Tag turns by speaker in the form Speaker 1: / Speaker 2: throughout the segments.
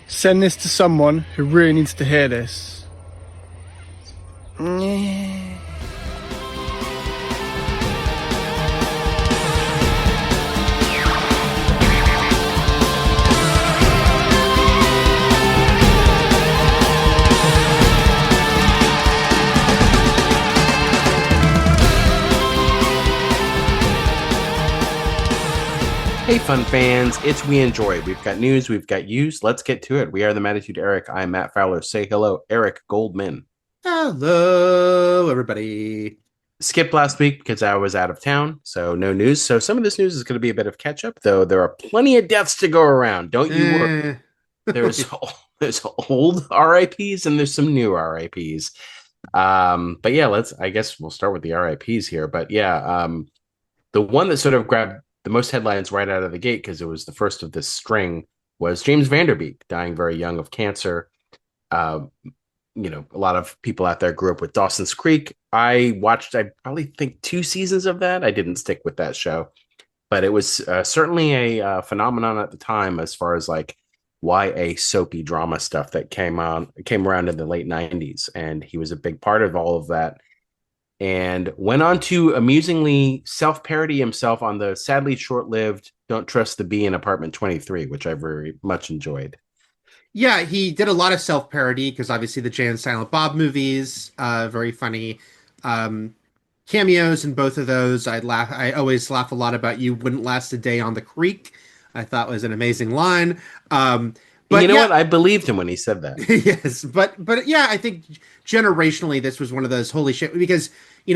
Speaker 1: Send this to someone who really needs to hear this.
Speaker 2: Hey, fun fans, it's We Enjoy. We've got news, we've got Youse. Let's get to it. We are the Mattitude Eric. I'm Matt Fowler. Say hello, Eric Goldman.
Speaker 3: Hello, everybody.
Speaker 2: Skipped last week because I was out of town, so no news. So some of this news is going to be a bit of catch up, though. There are plenty of deaths to go around. Don't you worry. There's there's old RIPS and there's some new RIPS. But yeah, I guess we'll start with the RIPS here. But yeah, the one that sort of grabbed the most headlines right out of the gate, because it was the first of this string, was James Van Der Beek dying very young of cancer. A lot of people out there grew up with Dawson's Creek. I probably think 2 seasons of that. I didn't stick with that show, but it was certainly a phenomenon at the time as far as like YA soapy drama stuff that came around in the late 90s. And he was a big part of all of that, and went on to amusingly self-parody himself on the sadly short-lived Don't Trust the Bee in Apartment 23, which I very much enjoyed.
Speaker 3: Yeah, he did a lot of self-parody because obviously the Jay and Silent Bob movies, very funny cameos in both of those. I always laugh a lot about "You wouldn't last a day on the creek." I thought was an amazing line.
Speaker 2: But you know what? I believed him when he said that.
Speaker 3: Yes, but yeah, I think generationally this was one of those holy shit, because we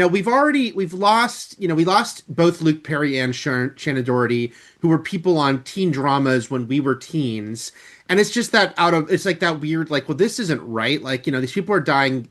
Speaker 3: lost both Luke Perry and Shannon Doherty, who were people on teen dramas when we were teens, and it's just that it's like that weird, like, well, this isn't right, like, these people are dying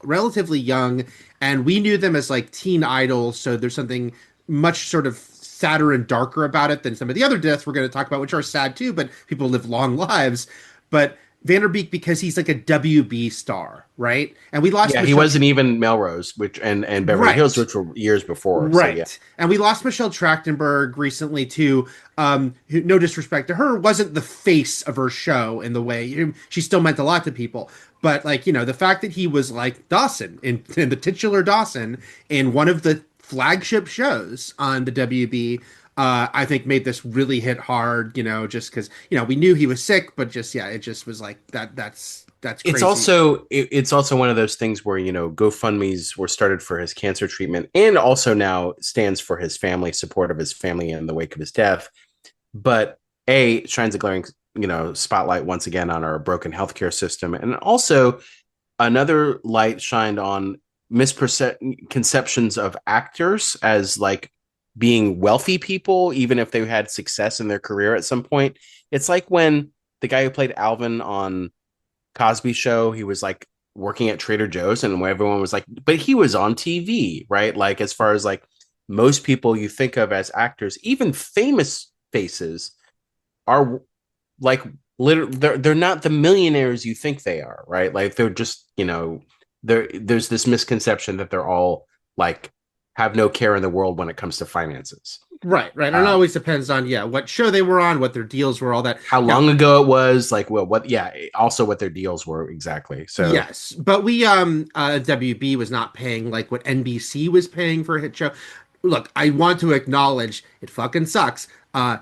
Speaker 3: relatively young, and we knew them as like teen idols, so there's something much sort of sadder and darker about it than some of the other deaths we're going to talk about, which are sad too, but people live long lives. But Van Der Beek, because he's like a WB star, right? And we lost
Speaker 2: he wasn't even Melrose, and Beverly Hills, which were years before.
Speaker 3: Right.
Speaker 2: So, yeah.
Speaker 3: And we lost Michelle Trachtenberg recently too. Who, no disrespect to her, wasn't the face of her show in the way she still meant a lot to people. But like, the fact that he was like Dawson in the titular Dawson in one of the flagship shows on the WB, I think made this really hit hard, just because, we knew he was sick, but just, yeah, it just was like that's crazy.
Speaker 2: It's also one of those things where, GoFundMe's were started for his cancer treatment, and also now stands for his family, support of his family in the wake of his death. But it shines a glaring, spotlight once again on our broken healthcare system. And also another light shined on misconceptions of actors as like being wealthy people, even if they had success in their career at some point. It's like when the guy who played Alvin on Cosby Show, he was like working at Trader Joe's, and everyone was like, but he was on TV, right? Like, as far as like most people you think of as actors, even famous faces, are like they're not the millionaires you think they are, right? Like, they're just, there's this misconception that they're all like have no care in the world when it comes to finances.
Speaker 3: Right. And it always depends on, what show they were on, what their deals were, all that.
Speaker 2: How long ago it was, like, well, also what their deals were exactly. So
Speaker 3: yes, but we WB was not paying like what NBC was paying for a hit show. Look, I want to acknowledge it fucking sucks.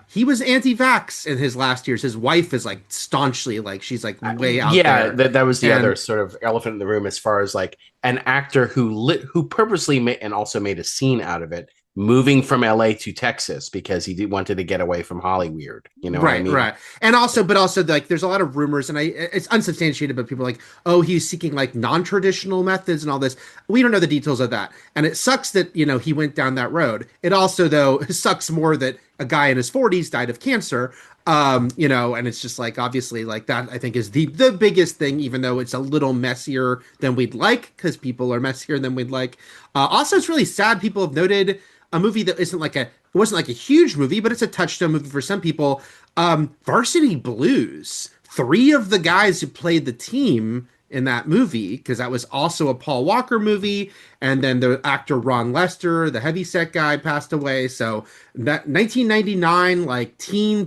Speaker 3: He was anti-vax in his last years. His wife is like staunchly, like, she's like way out there.
Speaker 2: Yeah, that was the other sort of elephant in the room, as far as like an actor who purposely made and also made a scene out of it, moving from LA to Texas because he wanted to get away from Hollywood. You know what I mean?
Speaker 3: Right. And also like, there's a lot of rumors, and it's unsubstantiated, but people are like, oh, he's seeking like non-traditional methods and all this. We don't know the details of that, and it sucks that he went down that road. It also, though, sucks more that a guy in his 40s died of cancer. And it's just like, obviously, like, that I think is the biggest thing, even though it's a little messier than we'd like, because people are messier than we'd like. Also, it's really sad. People have noted a movie that it wasn't like a huge movie, but it's a touchstone movie for some people. Varsity Blues. 3 of the guys who played the team in that movie, because that was also a Paul Walker movie, and then the actor Ron Lester, the heavyset guy, passed away. So that 1999 like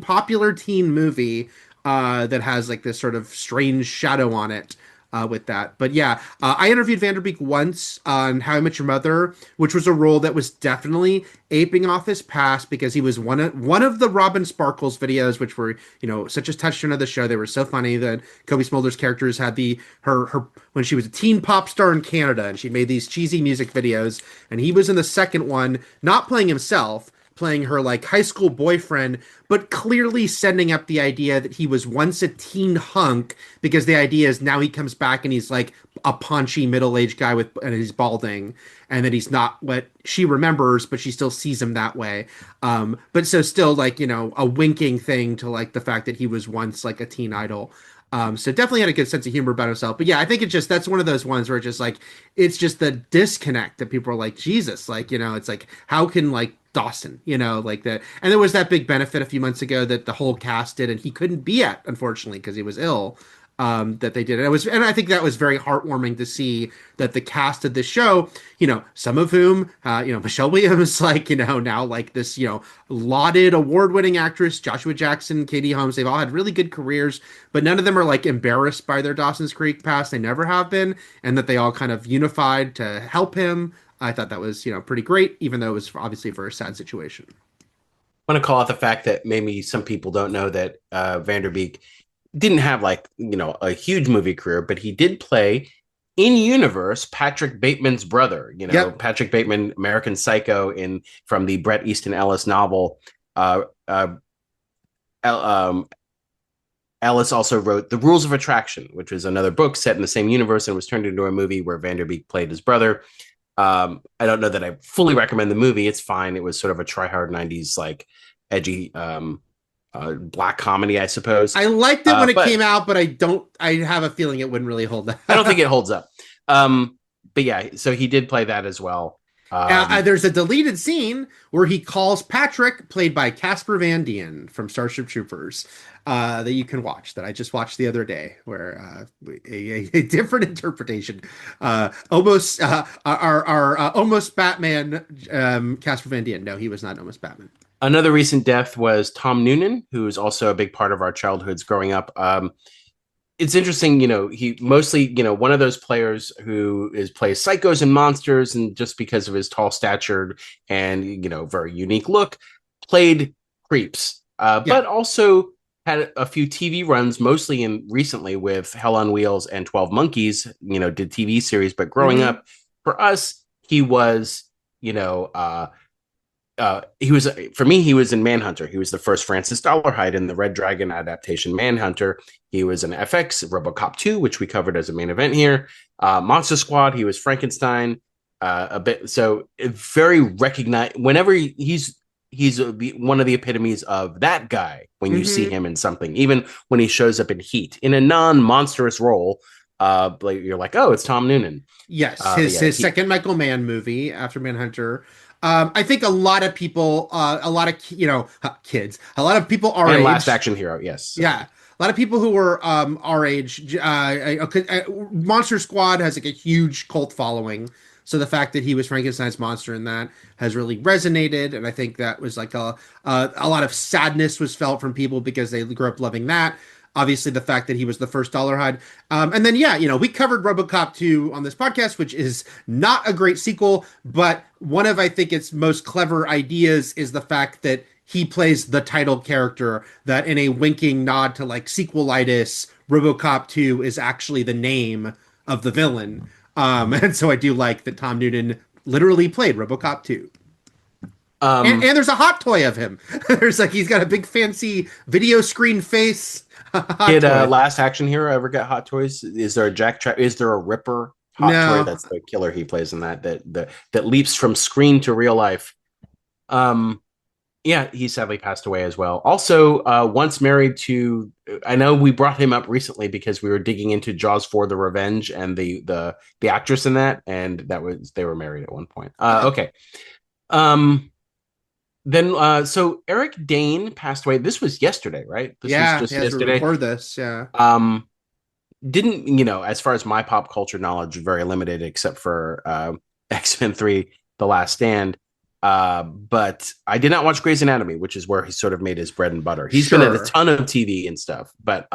Speaker 3: popular teen movie, that has like this sort of strange shadow on it with that. But yeah, I interviewed Vanderbeek once on How I Met Your Mother, which was a role that was definitely aping off his past because he was one of the Robin Sparkles videos, which were such a touchstone of the show. They were so funny that Kobe Smolder's characters had her when she was a teen pop star in Canada, and she made these cheesy music videos, and he was in the second one, not playing himself, playing her like high school boyfriend, but clearly setting up the idea that he was once a teen hunk, because the idea is now he comes back and he's like a paunchy middle-aged guy and he's balding, and that he's not what she remembers, but she still sees him that way. But so still like, a winking thing to like the fact that he was once like a teen idol. So definitely had a good sense of humor about himself. But yeah, I think that's one of those ones where it's just the disconnect that people are like, Jesus, like, it's like, how can like Dawson, like that. And there was that big benefit a few months ago that the whole cast did, and he couldn't be at, unfortunately, because he was ill. That they did. And I think that was very heartwarming to see that the cast of the show, some of whom, Michelle Williams, like, now like this, lauded award-winning actress, Joshua Jackson, Katie Holmes, they've all had really good careers, but none of them are like embarrassed by their Dawson's Creek past. They never have been, and that they all kind of unified to help him. I thought that was, pretty great, even though it was obviously for a sad situation.
Speaker 2: I want to call out the fact that maybe some people don't know that Vanderbeek didn't have like, a huge movie career, but he did play in universe Patrick Bateman's brother.
Speaker 3: Yep.
Speaker 2: Patrick Bateman, American Psycho, from the Bret Easton Ellis novel. Ellis also wrote The Rules of Attraction, which was another book set in the same universe and was turned into a movie where Vanderbeek played his brother. I don't know that I fully recommend the movie. It's fine. It was sort of a try-hard 90s, like, edgy black comedy, I suppose.
Speaker 3: I liked it when it came out, but I have a feeling it wouldn't really hold up.
Speaker 2: I don't think it holds up. But yeah, so he did play that as well.
Speaker 3: There's a deleted scene where he calls Patrick, played by Casper Van Dien from Starship Troopers, that you can watch, that I just watched the other day, where a different interpretation, almost our almost Batman, Casper Van Dien. No, he was not almost Batman.
Speaker 2: Another recent death was Tom Noonan, who is also a big part of our childhoods growing up. It's interesting, he mostly, one of those players who plays psychos and monsters, and just because of his tall stature and, very unique look, played creeps, but also had a few TV runs, mostly recently with Hell on Wheels and 12 Monkeys, did TV series. But growing up, for us, he was, for me, he was in Manhunter. He was the first Francis Dollarhide in the Red Dragon adaptation Manhunter. He was in FX, RoboCop 2, which we covered as a main event here. Monster Squad, he was Frankenstein, a bit. So very recognized. Whenever he's one of the epitomes of that guy when you see him in something, even when he shows up in Heat in a non-monstrous role. You're like, oh, it's Tom Noonan.
Speaker 3: Yes, his second Michael Mann movie after Manhunter. I think a lot of people, kids, a lot of people our age.
Speaker 2: Last Action Hero, yes.
Speaker 3: Yeah. A lot of people who were our age. Monster Squad has like a huge cult following. So the fact that he was Frankenstein's monster in that has really resonated. And I think that was like a lot of sadness was felt from people because they grew up loving that. Obviously, the fact that he was the first Dollarhide. And then, we covered RoboCop 2 on this podcast, which is not a great sequel. But one of, I think, its most clever ideas is the fact that he plays the title character, that in a winking nod to like sequelitis, RoboCop 2 is actually the name of the villain. And so I do like that Tom Noonan literally played RoboCop 2. And there's a hot toy of him. He's got a big fancy video screen face.
Speaker 2: Did Last Action Hero ever get hot toys? Is there a Is there a Ripper hot toy? That's the killer he plays in that leaps from screen to real life. Yeah, he sadly passed away as well. Also, once married to, I know we brought him up recently because we were digging into Jaws 4: The Revenge and the actress in that, and they were married at one point. Okay. Then, so Eric Dane passed away. This was yesterday, right? This was just yesterday.
Speaker 3: Before this, yeah.
Speaker 2: Didn't, as far as my pop culture knowledge, very limited, except for X-Men 3, The Last Stand. But I did not watch Grey's Anatomy, which is where he sort of made his bread and butter. He's been in a
Speaker 3: Sure.
Speaker 2: ton of TV and stuff, but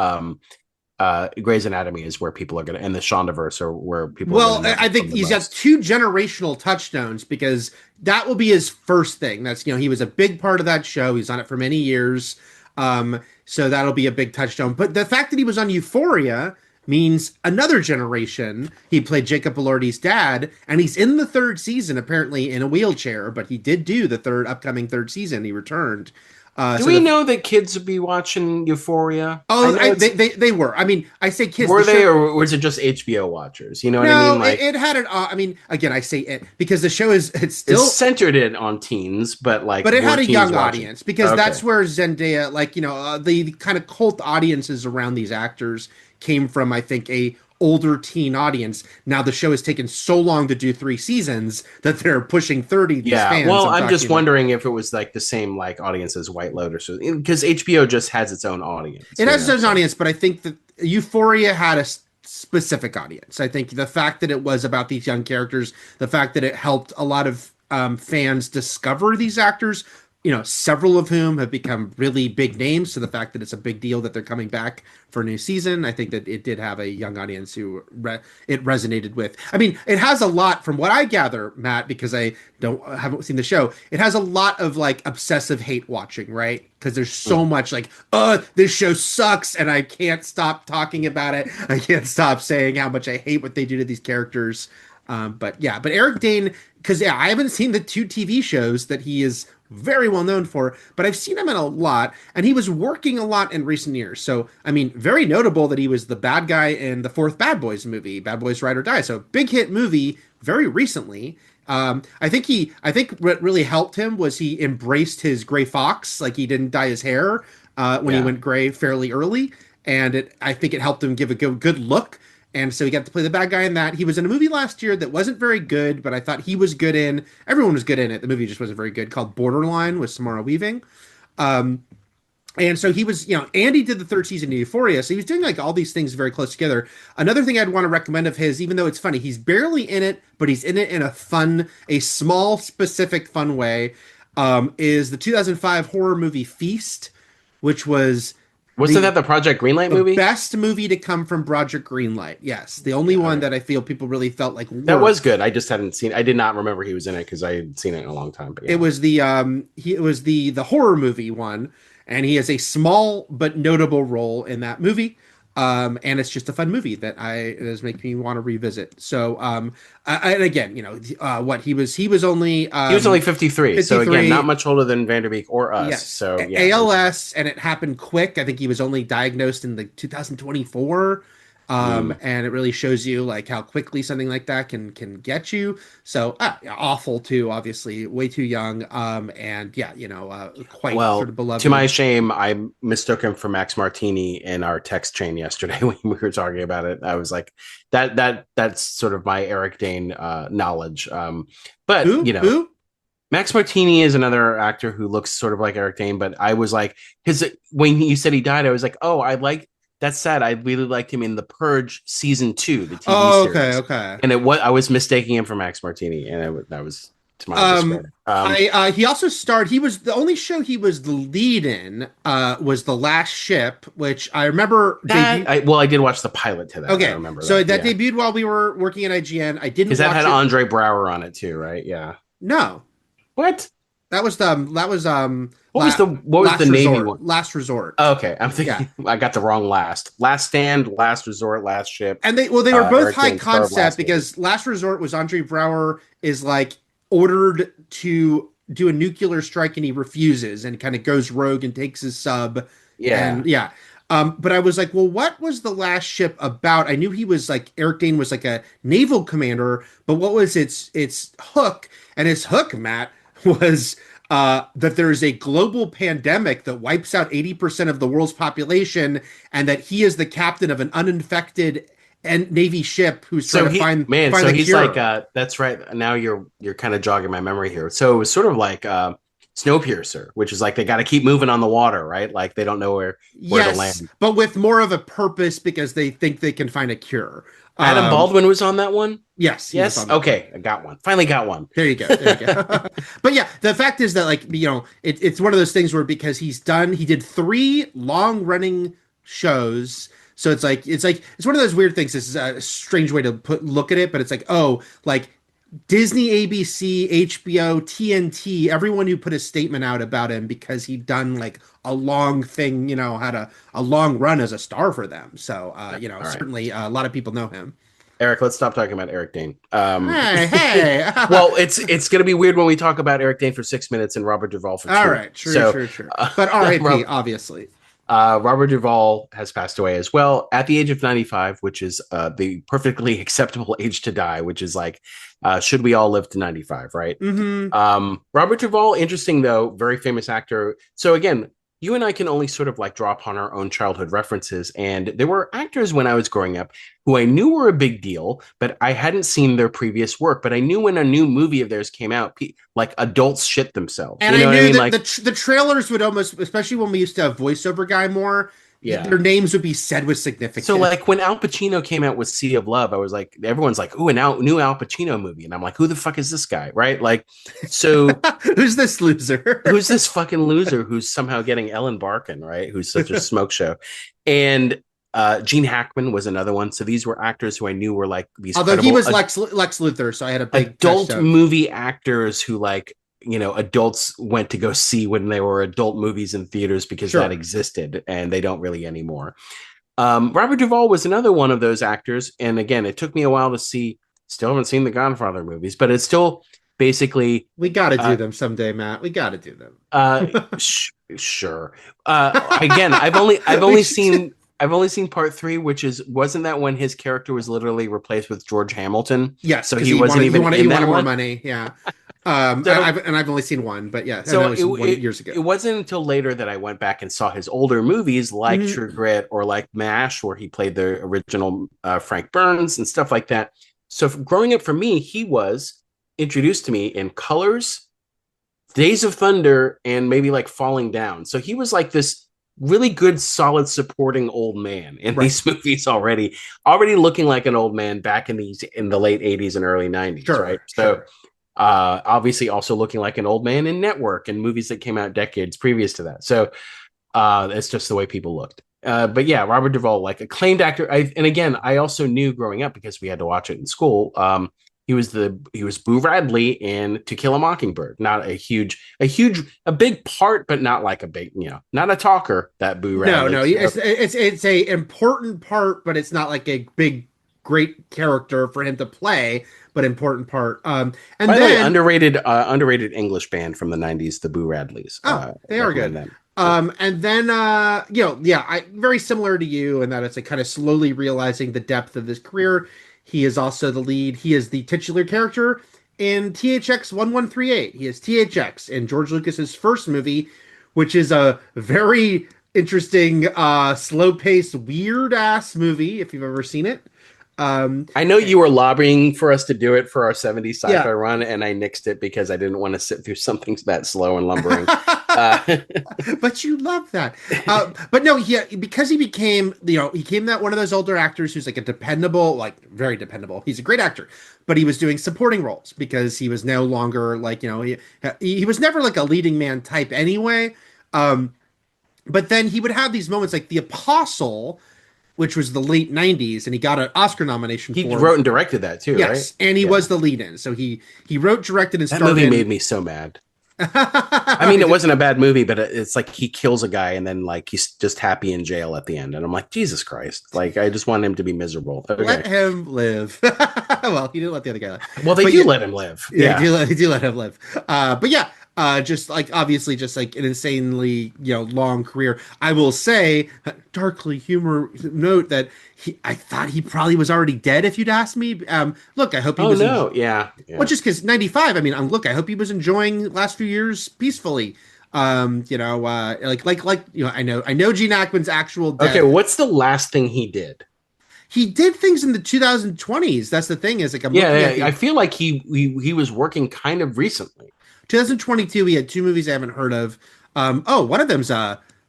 Speaker 2: Grey's Anatomy is where people are going to, and the Shondaverse are where people are
Speaker 3: Well,
Speaker 2: going to
Speaker 3: I think he's got two generational touchstones because that will be his first thing. That's, he was a big part of that show. He's on it for many years. So that'll be a big touchstone. But the fact that he was on Euphoria means another generation. He played Jacob Elordi's dad, and he's in the third season, apparently in a wheelchair, but he did do the upcoming third season. He returned.
Speaker 2: Do we know that kids would be watching Euphoria?
Speaker 3: Oh, they were. I mean, I say kids.
Speaker 2: Were they, or was it just HBO watchers? You know what I mean?
Speaker 3: Like, it had it. I mean, again, I say it because the show it's still
Speaker 2: centered it on teens, but
Speaker 3: it had a young audience because that's where Zendaya, the kind of cult audiences around these actors came from. I think a older teen audience. Now the show has taken so long to do 3 seasons that they're pushing 30. These fans,
Speaker 2: well, I'm just wondering if it was like the same audience as White Lotus, because HBO just has its own audience.
Speaker 3: It has its own audience, but I think that Euphoria had a specific audience. I think the fact that it was about these young characters, the fact that it helped a lot of fans discover these actors, several of whom have become really big names. So the fact that it's a big deal that they're coming back for a new season, I think that it did have a young audience who it resonated with. I mean, it has a lot, from what I gather, Matt, because I haven't seen the show. It has a lot of obsessive hate watching, right? Because there's so much this show sucks, and I can't stop talking about it. I can't stop saying how much I hate what they do to these characters. But Eric Dane, because I haven't seen the 2 TV shows that he is very well known for, but I've seen him in a lot, and he was working a lot in recent years. So, I mean, very notable that he was the bad guy in the 4th Bad Boys movie, Bad Boys Ride or Die. So, big hit movie very recently. I think what really helped him was he embraced his gray fox, he didn't dye his hair when he went gray fairly early, and I think it helped him give a good look. And so he got to play the bad guy in that. He was in a movie last year that wasn't very good, but I thought he was good in. Everyone was good in it. The movie just wasn't very good, called Borderline with Samara Weaving. And so he was, Andy did the 3rd season of Euphoria. So he was doing all these things very close together. Another thing I'd want to recommend of his, even though it's funny, he's barely in it, but he's in it in a small, specific, fun way, is the 2005 horror movie Feast, which was...
Speaker 2: Wasn't that the Project Greenlight movie?
Speaker 3: The best movie to come from Project Greenlight. Yes, the only one that I feel people really felt like
Speaker 2: that was good. I just hadn't seen. I did not remember he was in it because I had seen it in a long time. But
Speaker 3: It was the horror movie one, and he has a small but notable role in that movie. And it's just a fun movie that it does make me want to revisit. So, and again, he was only
Speaker 2: 53, so again, not much older than Vanderbeek or us. Yes. So
Speaker 3: ALS, and it happened quick. I think he was only diagnosed in 2024. And it really shows you how quickly something like that can get you. So awful too, obviously way too young. Quite sort of beloved.
Speaker 2: To my shame, I mistook him for Max Martini in our text chain yesterday when we were talking about it. I was like, that's sort of my Eric Dane knowledge. But
Speaker 3: Who?
Speaker 2: Max Martini is another actor who looks sort of like Eric Dane, but I was like, when you said he died, I was like, oh, I like. That's sad. I really liked him in The Purge season 2, the TV series.
Speaker 3: Okay.
Speaker 2: And I was mistaking him for Max Martini, and that was to my discredit.
Speaker 3: He also starred. He was the only show he was the lead in. Was The Last Ship, which I remember.
Speaker 2: I did watch the pilot to that.
Speaker 3: Okay,
Speaker 2: I remember
Speaker 3: so that debuted while we were working at IGN. I didn't
Speaker 2: because that had Andre Braugher on it too, right? Yeah.
Speaker 3: No.
Speaker 2: What?
Speaker 3: What was the
Speaker 2: Navy one?
Speaker 3: Last Resort.
Speaker 2: Oh, okay, I'm thinking I got the wrong last. Last Stand, Last Resort, Last Ship.
Speaker 3: And they were both high concept because Last Resort was Andre Braugher is ordered to do a nuclear strike and he refuses and kind of goes rogue and takes his sub.
Speaker 2: Yeah.
Speaker 3: But I was like, well, what was The Last Ship about? I knew he was Eric Dane was a naval commander, but what was its hook? And his hook, Matt, was that there is a global pandemic that wipes out 80% of the world's population, and that he is the captain of an uninfected Navy ship who's trying to find the
Speaker 2: he's
Speaker 3: cure.
Speaker 2: that's right. Now you're kind of jogging my memory here. So it was sort of Snowpiercer, which is like they got to keep moving on the water, right? Like they don't know where to land.
Speaker 3: but with more of a purpose because they think they can find a cure.
Speaker 2: Adam Baldwin was on that one.
Speaker 3: Yes.
Speaker 2: Yes. Okay. I got one. Finally got one.
Speaker 3: There you go. But yeah, the fact is that like, it's one of those things where because he did 3 long running shows. So it's one of those weird things. This is a strange way to look at it, but it's like, oh, like Disney, ABC, HBO, TNT, everyone who put a statement out about him because he'd done like a long thing, had a long run as a star for them. So, certainly a lot of people know him.
Speaker 2: Eric, let's stop talking about Eric Dane.
Speaker 3: Hey.
Speaker 2: Well, it's going to be weird when we talk about Eric Dane for 6 minutes and Robert Duvall for 2.
Speaker 3: All right, true. But R.I.P. obviously.
Speaker 2: Robert Duvall has passed away as well at the age of 95, which is the perfectly acceptable age to die, which is like, should we all live to 95, right?
Speaker 3: Mm-hmm.
Speaker 2: Robert Duvall, interesting though, very famous actor. So again, you and I can only sort of like draw upon our own childhood references. And there were actors when I was growing up who I knew were a big deal, but I hadn't seen their previous work. But I knew when a new movie of theirs came out, like adults shit themselves.
Speaker 3: And I knew that the trailers would almost, especially when we used to have voiceover guy more, their names would be said with significance.
Speaker 2: So like when Al Pacino came out with Sea of Love, I was like, everyone's like, ooh, new Al Pacino movie. And I'm like, who the fuck is this guy? Right? Like, so
Speaker 3: who's this loser?
Speaker 2: Who's this fucking loser who's somehow getting Ellen Barkin, right? Who's such a smoke show. And Gene Hackman was another one. So these were actors who I knew were like these.
Speaker 3: Although he was Lex Luthor, so I had a big
Speaker 2: adult movie actors who like, adults went to go see when they were adult movies in theaters because that existed, and they don't really anymore. Robert Duvall was another one of those actors. And again, it took me a while to see, still haven't seen the Godfather movies, but it's still basically,
Speaker 3: we got to do them someday, Matt. We got to do them.
Speaker 2: Sure. Again, I've only seen part 3, which wasn't that when his character was literally replaced with George Hamilton?
Speaker 3: Yes.
Speaker 2: So he wasn't even in that one.
Speaker 3: More money. Yeah. I've only seen one, but yeah.
Speaker 2: So
Speaker 3: years ago.
Speaker 2: It wasn't until later that I went back and saw his older movies like True Grit or like MASH, where he played the original Frank Burns and stuff like that. So growing up for me, he was introduced to me in Colors, Days of Thunder, and maybe like Falling Down. So he was like this really good, solid, supporting old man in these movies already looking like an old man back in the late 80s and early 90s, right? So obviously also looking like an old man in Network and movies that came out decades previous to that. So it's just the way people looked. But yeah, Robert Duvall, like acclaimed actor. And again, I also knew growing up because we had to watch it in school. He was Boo Radley in To Kill a Mockingbird. Not a big part, but not like a big, not a talker. That Boo Radley.
Speaker 3: No, it's a important part, but it's not like a big, great character for him to play, but important part. And by then
Speaker 2: the way, underrated English band from the 90s, the Boo Radleys.
Speaker 3: They are good. Them. And then very similar to you in that it's like kind of slowly realizing the depth of his career. He is also the lead. He is the titular character in THX 1138. He is THX in George Lucas's first movie, which is a very interesting, slow-paced, weird-ass movie, if you've ever seen it.
Speaker 2: I know you were lobbying for us to do it for our 70s sci-fi run, and I nixed it because I didn't want to sit through something that slow and lumbering.
Speaker 3: But you love that. But no, because he became, he became that one of those older actors who's like a dependable, like very dependable. He's a great actor, but he was doing supporting roles because he was no longer like, he was never like a leading man type anyway. But then he would have these moments like The Apostle, which was the late 90s, and he got an Oscar nomination for it.
Speaker 2: He wrote and directed that too, right?
Speaker 3: Yes, and he was the lead-in. So he wrote, directed, and starred.
Speaker 2: That movie made me so mad. I mean, it wasn't a bad movie, but it's like he kills a guy and then like he's just happy in jail at the end. And I'm like, Jesus Christ. Like, I just want him to be miserable. Okay.
Speaker 3: Let him live. Well, he didn't let the other guy live.
Speaker 2: Well, they do let him live.
Speaker 3: Yeah, they do let him live. But yeah, just like obviously just like an insanely long career. I will say, darkly humor note that I thought he probably was already dead if you'd asked me. Look, I hope he was.
Speaker 2: Oh no, yeah.
Speaker 3: Well, just because 95. I mean, look, I hope he was enjoying the last few years peacefully. I know Gene Hackman's actual death.
Speaker 2: Okay, what's the last thing he did?
Speaker 3: He did things in the 2020s. That's the thing is like
Speaker 2: I feel like he was working kind of recently.
Speaker 3: 2022, he had two movies I haven't heard of. One of them's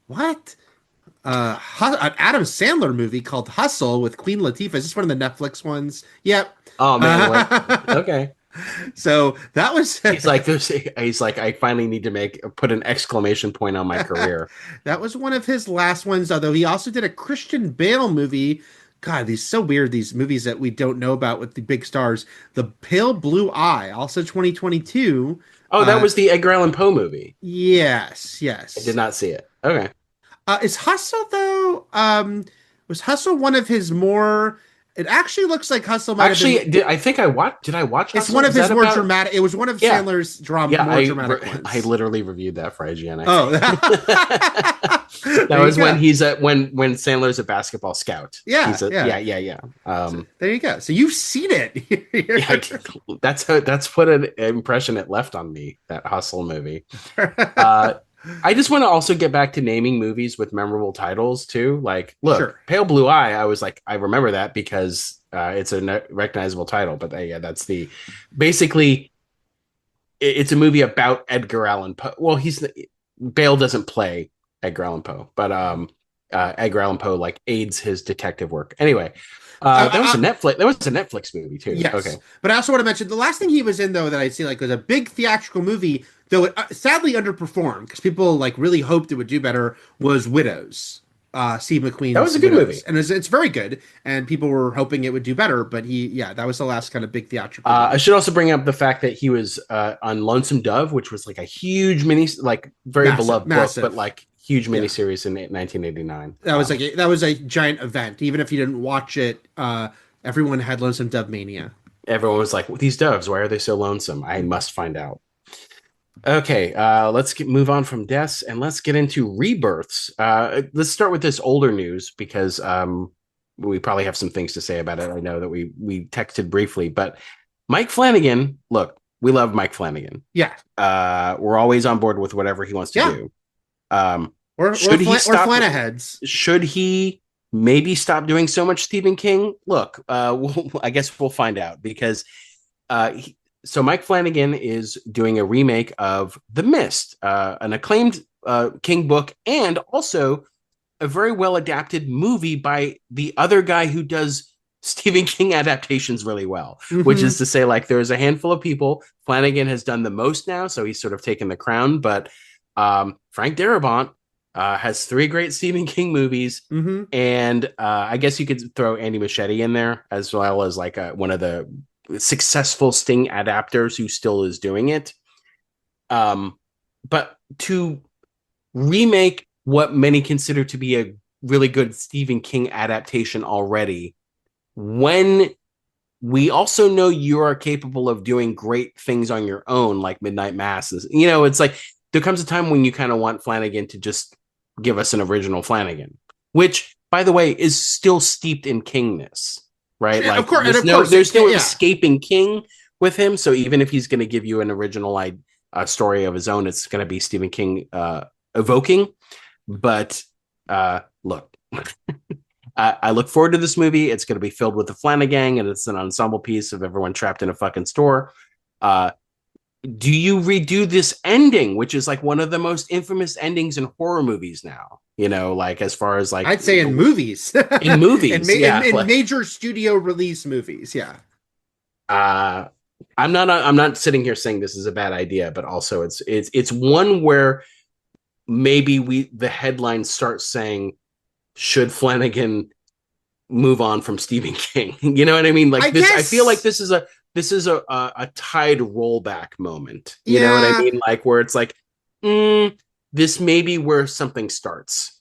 Speaker 3: what? An Adam Sandler movie called Hustle with Queen Latifah. Is this one of the Netflix ones? Yep.
Speaker 2: Oh man, okay.
Speaker 3: So that was
Speaker 2: he's like, I finally need to put an exclamation point on my career.
Speaker 3: That was one of his last ones, although he also did a Christian Bale movie. God, these so weird, these movies that we don't know about with the big stars. The Pale Blue Eye, also 2022.
Speaker 2: Oh, that was the Edgar Allan Poe movie.
Speaker 3: Yes.
Speaker 2: I did not see it. Okay.
Speaker 3: Is Hustle though? Was Hustle one of his more? It actually looks like Hustle might have been.
Speaker 2: I think I watched. Did I watch Hustle?
Speaker 3: It's one of his more dramatic. It was one of Sandler's more dramatic ones.
Speaker 2: I literally reviewed that for IGN.
Speaker 3: Oh,
Speaker 2: that was when he's when Sandler's a basketball scout.
Speaker 3: Yeah.
Speaker 2: So
Speaker 3: there you go. So you've seen it.
Speaker 2: That's what an impression it left on me. That Hustle movie. I just want to also get back to naming movies with memorable titles too. Like, look, sure. Pale Blue Eye. I was like, I remember that because it's a recognizable title. But that's basically it's a movie about Edgar Allan Poe. Well, Bale doesn't play Edgar Allan Poe, but Edgar Allan Poe like aids his detective work. Anyway, that was a Netflix movie too.
Speaker 3: Yes.
Speaker 2: Okay.
Speaker 3: But I also want to mention the last thing he was in though that I see like was a big theatrical movie. Though it sadly underperformed because people like really hoped it would do better, was Widows. Steve McQueen's.
Speaker 2: That was a good movie,
Speaker 3: and it's very good. And people were hoping it would do better, but that was the last kind of big theatrical.
Speaker 2: I should also bring up the fact that he was on Lonesome Dove, which was like a huge very beloved book, but like huge miniseries in 1989.
Speaker 3: That was a giant event. Even if you didn't watch it, everyone had Lonesome Dove mania.
Speaker 2: Everyone was like, "These doves, why are they so lonesome? I must find out." Okay, let's move on from deaths and let's get into rebirths. Let's start with this older news because we probably have some things to say about it. I know that we texted briefly, but Mike Flanagan, look, we love Mike Flanagan.
Speaker 3: Yeah.
Speaker 2: We're always on board with whatever he wants to do.
Speaker 3: Or Flanaheads.
Speaker 2: Should he maybe stop doing so much Stephen King? Look, I guess we'll find out because so Mike Flanagan is doing a remake of The Mist, an acclaimed King book, and also a very well adapted movie by the other guy who does Stephen King adaptations really well, which is to say, like, there's a handful of people. Flanagan has done the most now, so he's sort of taken the crown. But Frank Darabont has 3 great Stephen King movies, and I guess you could throw Andy Muschietti in there as well as like one of the successful Sting adapters who still is doing it. But to remake what many consider to be a really good Stephen King adaptation already, when we also know you are capable of doing great things on your own, like Midnight Mass, it's like there comes a time when you kind of want Flanagan to just give us an original Flanagan, which, by the way, is still steeped in Kingness. Right, like,
Speaker 3: of course,
Speaker 2: there's no escaping King with him. So even if he's going to give you an original story of his own, it's going to be Stephen King evoking. But look, I look forward to this movie. It's going to be filled with the Flanagan, and it's an ensemble piece of everyone trapped in a fucking store. Do you redo this ending, which is like one of the most infamous endings in horror movies now? Like as far as like
Speaker 3: I'd say in movies,
Speaker 2: in
Speaker 3: major studio release movies. Yeah.
Speaker 2: I'm not sitting here saying this is a bad idea, but also it's one where maybe the headlines start saying, should Flanagan move on from Stephen King? You know what I mean? Like I feel like this is a tide rollback moment. You know what I mean? Like where it's like, this may be where something starts,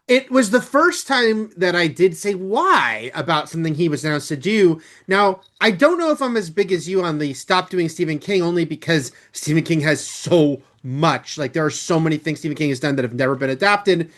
Speaker 3: It was the first time that I did say why about something he was announced to do. Now, I don't know if I'm as big as you on the stop doing Stephen King, only because Stephen King has so much. Like, there are so many things Stephen King has done that have never been adapted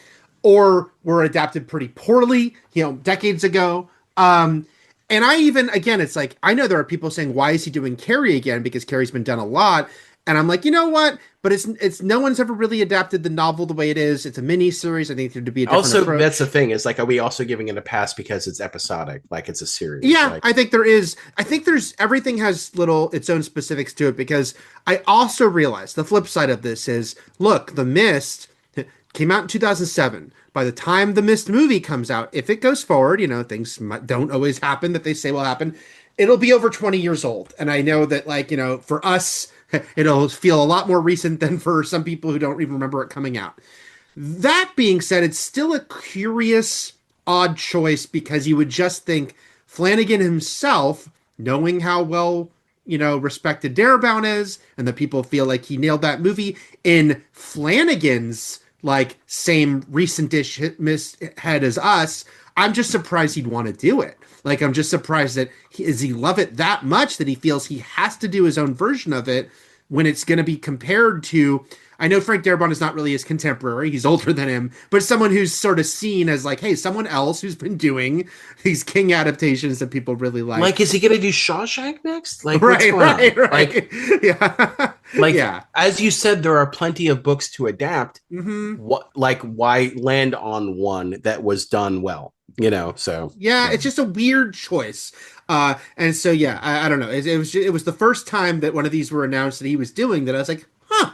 Speaker 3: or were adapted pretty poorly, decades ago. And I even, again, it's like, I know there are people saying, why is he doing Carrie again? Because Carrie's been done a lot. And I'm like, you know what? But it's no one's ever really adapted the novel the way it is. It's a mini series. I think there to be a different
Speaker 2: Also,
Speaker 3: approach.
Speaker 2: that's the thing is like, are we also giving it a pass because it's episodic, like it's a series?
Speaker 3: Yeah,
Speaker 2: Like,
Speaker 3: I think there is. I think there's everything has little its own specifics to it because I also realized the flip side of this is look, The Mist came out in 2007. By the time the Mist movie comes out, if it goes forward, things don't always happen that they say will happen. It'll be over 20 years old. And I know that, like, for us, it'll feel a lot more recent than for some people who don't even remember it coming out. That being said, it's still a curious, odd choice because you would just think Flanagan himself, knowing how well, respected Darabont is, and that people feel like he nailed that movie in Flanagan's like same recent-ish head as us. I'm just surprised he'd want to do it. Like, I'm just surprised that does he love it that much that he feels he has to do his own version of it when it's going to be compared to. I know Frank Darabont is not really his contemporary. He's older than him, but someone who's sort of seen as like, hey, someone else who's been doing these King adaptations that people really like.
Speaker 2: Like, is he going to do Shawshank next? Like,
Speaker 3: right,
Speaker 2: what's going on?
Speaker 3: Right.
Speaker 2: Like,
Speaker 3: yeah.
Speaker 2: like,
Speaker 3: yeah.
Speaker 2: as you said, there are plenty of books to adapt.
Speaker 3: Mm-hmm.
Speaker 2: Why land on one that was done well? So
Speaker 3: yeah, it's just a weird choice. And so yeah, I don't know. It was the first time that one of these were announced that he was doing that. I was like, huh.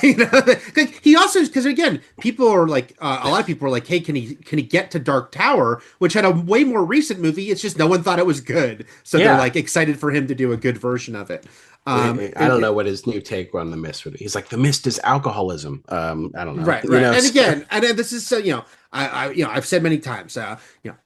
Speaker 3: He also, because again, people are like, a lot of people are like, hey, can he get to Dark Tower, which had a way more recent movie? It's just no one thought it was good, so they're like excited for him to do a good version of it.
Speaker 2: I don't know what his new take on The Mist would be. He's like, The Mist is alcoholism. I don't know.
Speaker 3: Right. And again, and this is so I've said many times,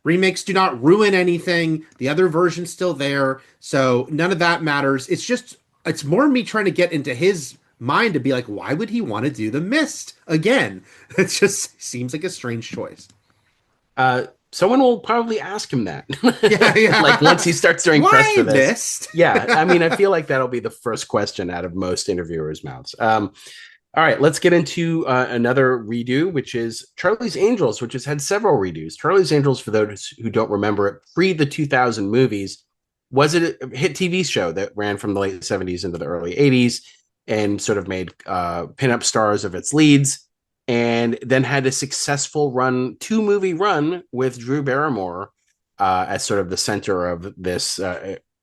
Speaker 3: remakes do not ruin anything. The other version's still there, so none of that matters. It's more me trying to get into his mind to be like, why would he want to do The Mist again? It just seems like a strange choice.
Speaker 2: Someone will probably ask him that.
Speaker 3: Yeah.
Speaker 2: Like once he starts doing press for this.
Speaker 3: Mist?
Speaker 2: Yeah, I mean, I feel like that'll be the first question out of most interviewers' mouths. All right, let's get into another redo, which is Charlie's Angels, which has had several redos. Charlie's Angels, for those who don't remember it, pre the 2000 movies, was it a hit TV show that ran from the late 70s into the early 80s and sort of made pinup stars of its leads, and then had a successful run, 2-movie run with Drew Barrymore as sort of the center of this.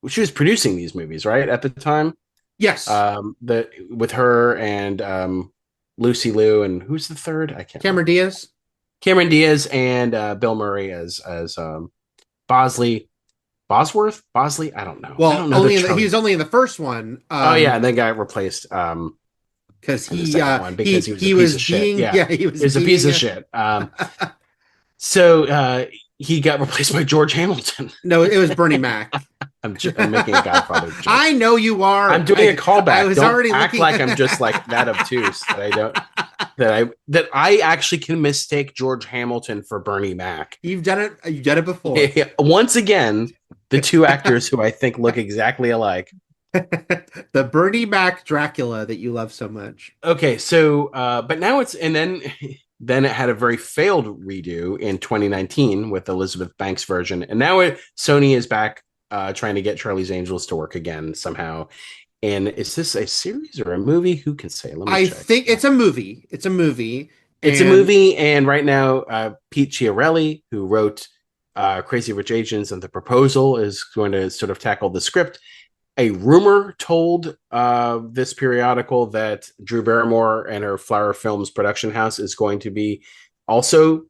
Speaker 2: She was producing these movies, right, at the time?
Speaker 3: Yes.
Speaker 2: With her and Lucy Liu, and who's the third? I can't.
Speaker 3: Cameron Diaz.
Speaker 2: Cameron Diaz and Bill Murray as Bosworth? Bosley? I don't know.
Speaker 3: Well,
Speaker 2: I don't know
Speaker 3: he was only in the first one.
Speaker 2: Oh yeah, and then got replaced
Speaker 3: because he
Speaker 2: was a piece of shit. He was a piece of shit. So he got replaced by George Hamilton.
Speaker 3: No, it was Bernie Mac.
Speaker 2: I'm making a Godfather joke.
Speaker 3: I know you are.
Speaker 2: I'm doing a callback. I was don't already act like I'm just like that obtuse that I actually can mistake George Hamilton for Bernie Mac.
Speaker 3: You've done it. You've done it before.
Speaker 2: Yeah. Once again, the two actors who I think look exactly alike.
Speaker 3: The Bernie Mac Dracula that you love so much.
Speaker 2: Okay, so but now then it had a very failed redo in 2019 with Elizabeth Banks' version, and now Sony is back trying to get Charlie's Angels to work again somehow. And is this a series or a movie? Who can say? Let me check.
Speaker 3: I think it's a movie. It's a movie.
Speaker 2: And right now, Pete Chiarelli, who wrote Crazy Rich Asians and The Proposal, is going to sort of tackle the script. A rumor told this periodical that Drew Barrymore and her Flower Films production house is going to be also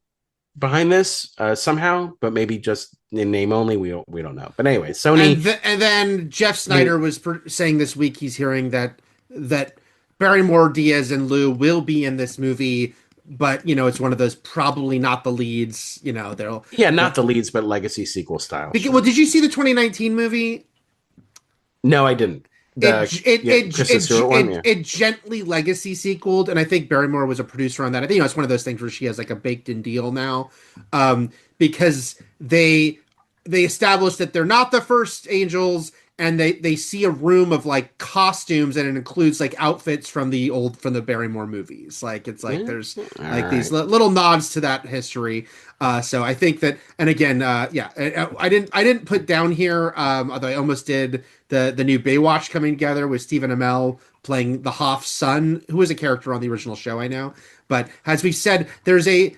Speaker 2: behind this somehow, but maybe just in name only. We don't know. But anyway, Sony.
Speaker 3: And then Jeff Snyder was saying this week he's hearing that Barrymore, Diaz, and Liu will be in this movie. But it's one of those probably not the leads. Not
Speaker 2: the leads, but legacy sequel style.
Speaker 3: Well, did you see the 2019 movie?
Speaker 2: No, I didn't.
Speaker 3: It gently legacy sequeled, and I think Barrymore was a producer on that. I think it's one of those things where she has like a baked-in deal now, because they established that they're not the first Angels, and they see a room of like costumes, and it includes like outfits from the Barrymore movies. Like it's like there's like these little nods to that history. So I think that, and again, I didn't put down here, although I almost did, the new Baywatch coming together with Stephen Amell playing the Hoff's son, who was a character on the original show, I know. But as we said, there's a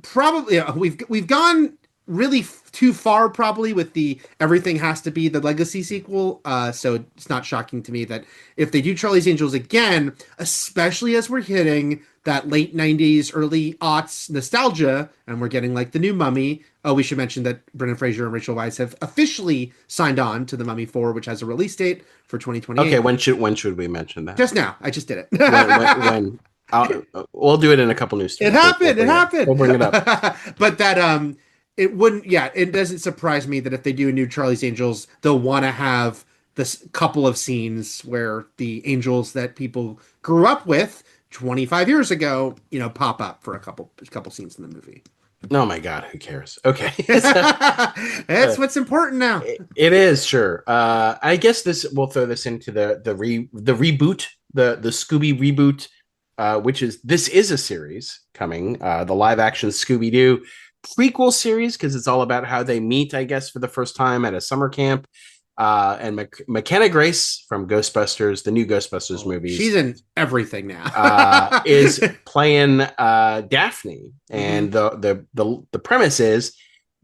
Speaker 3: probably we've gone really too far probably with the everything has to be the legacy sequel. So it's not shocking to me that if they do Charlie's Angels again, especially as we're hitting that late 90s, early aughts nostalgia, and we're getting like the new Mummy. Oh, we should mention that Brendan Fraser and Rachel Weisz have officially signed on to the Mummy 4, which has a release date for 2028.
Speaker 2: Okay, when should we mention that?
Speaker 3: Just now. I just did it.
Speaker 2: when we'll do it in a couple news stories.
Speaker 3: It happened. It happened.
Speaker 2: We'll bring it up.
Speaker 3: But that it wouldn't. Yeah, it doesn't surprise me that if they do a new Charlie's Angels, they'll want to have this couple of scenes where the angels that people grew up with 25 years ago, pop up for a couple scenes in the movie.
Speaker 2: Oh my God, who cares? Okay.
Speaker 3: That's what's important now.
Speaker 2: It is, sure. I guess we'll throw this into the reboot, the Scooby reboot, which this is a series coming, the live action Scooby-Doo prequel series, because it's all about how they meet, I guess, for the first time at a summer camp. And McKenna Grace from Ghostbusters, the new Ghostbusters movies.
Speaker 3: She's in everything now.
Speaker 2: Is playing Daphne. And the premise is,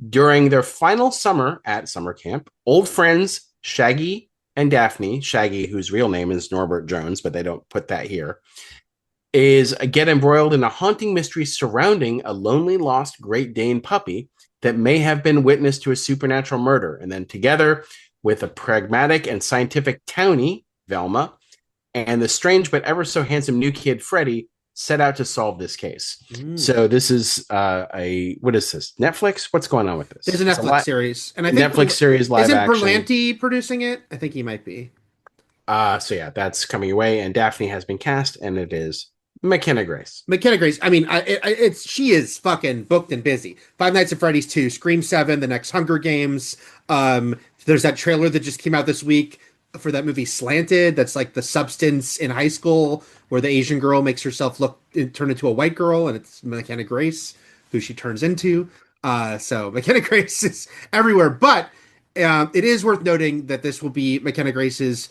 Speaker 2: during their final summer at summer camp, old friends Shaggy and Daphne, Shaggy, whose real name is Norbert Jones, but they don't put that here, get embroiled in a haunting mystery surrounding a lonely lost Great Dane puppy that may have been witness to a supernatural murder. And then together with a pragmatic and scientific townie, Velma, and the strange but ever so handsome new kid, Freddy, set out to solve this case. So this is what is this? Netflix? What's going on with this?
Speaker 3: There's a Netflix series. And I think
Speaker 2: Netflix series live action.
Speaker 3: Isn't Berlanti producing it? I think he might be.
Speaker 2: So yeah, that's coming your way. And Daphne has been cast, and it is McKenna Grace.
Speaker 3: McKenna Grace. I mean, she is fucking booked and busy. Five Nights at Freddy's 2, Scream 7, the next Hunger Games. There's that trailer that just came out this week for that movie Slanted. That's like The Substance in high school, where the Asian girl makes herself turn into a white girl, and it's McKenna Grace who she turns into. So McKenna Grace is everywhere. But it is worth noting that this will be McKenna Grace's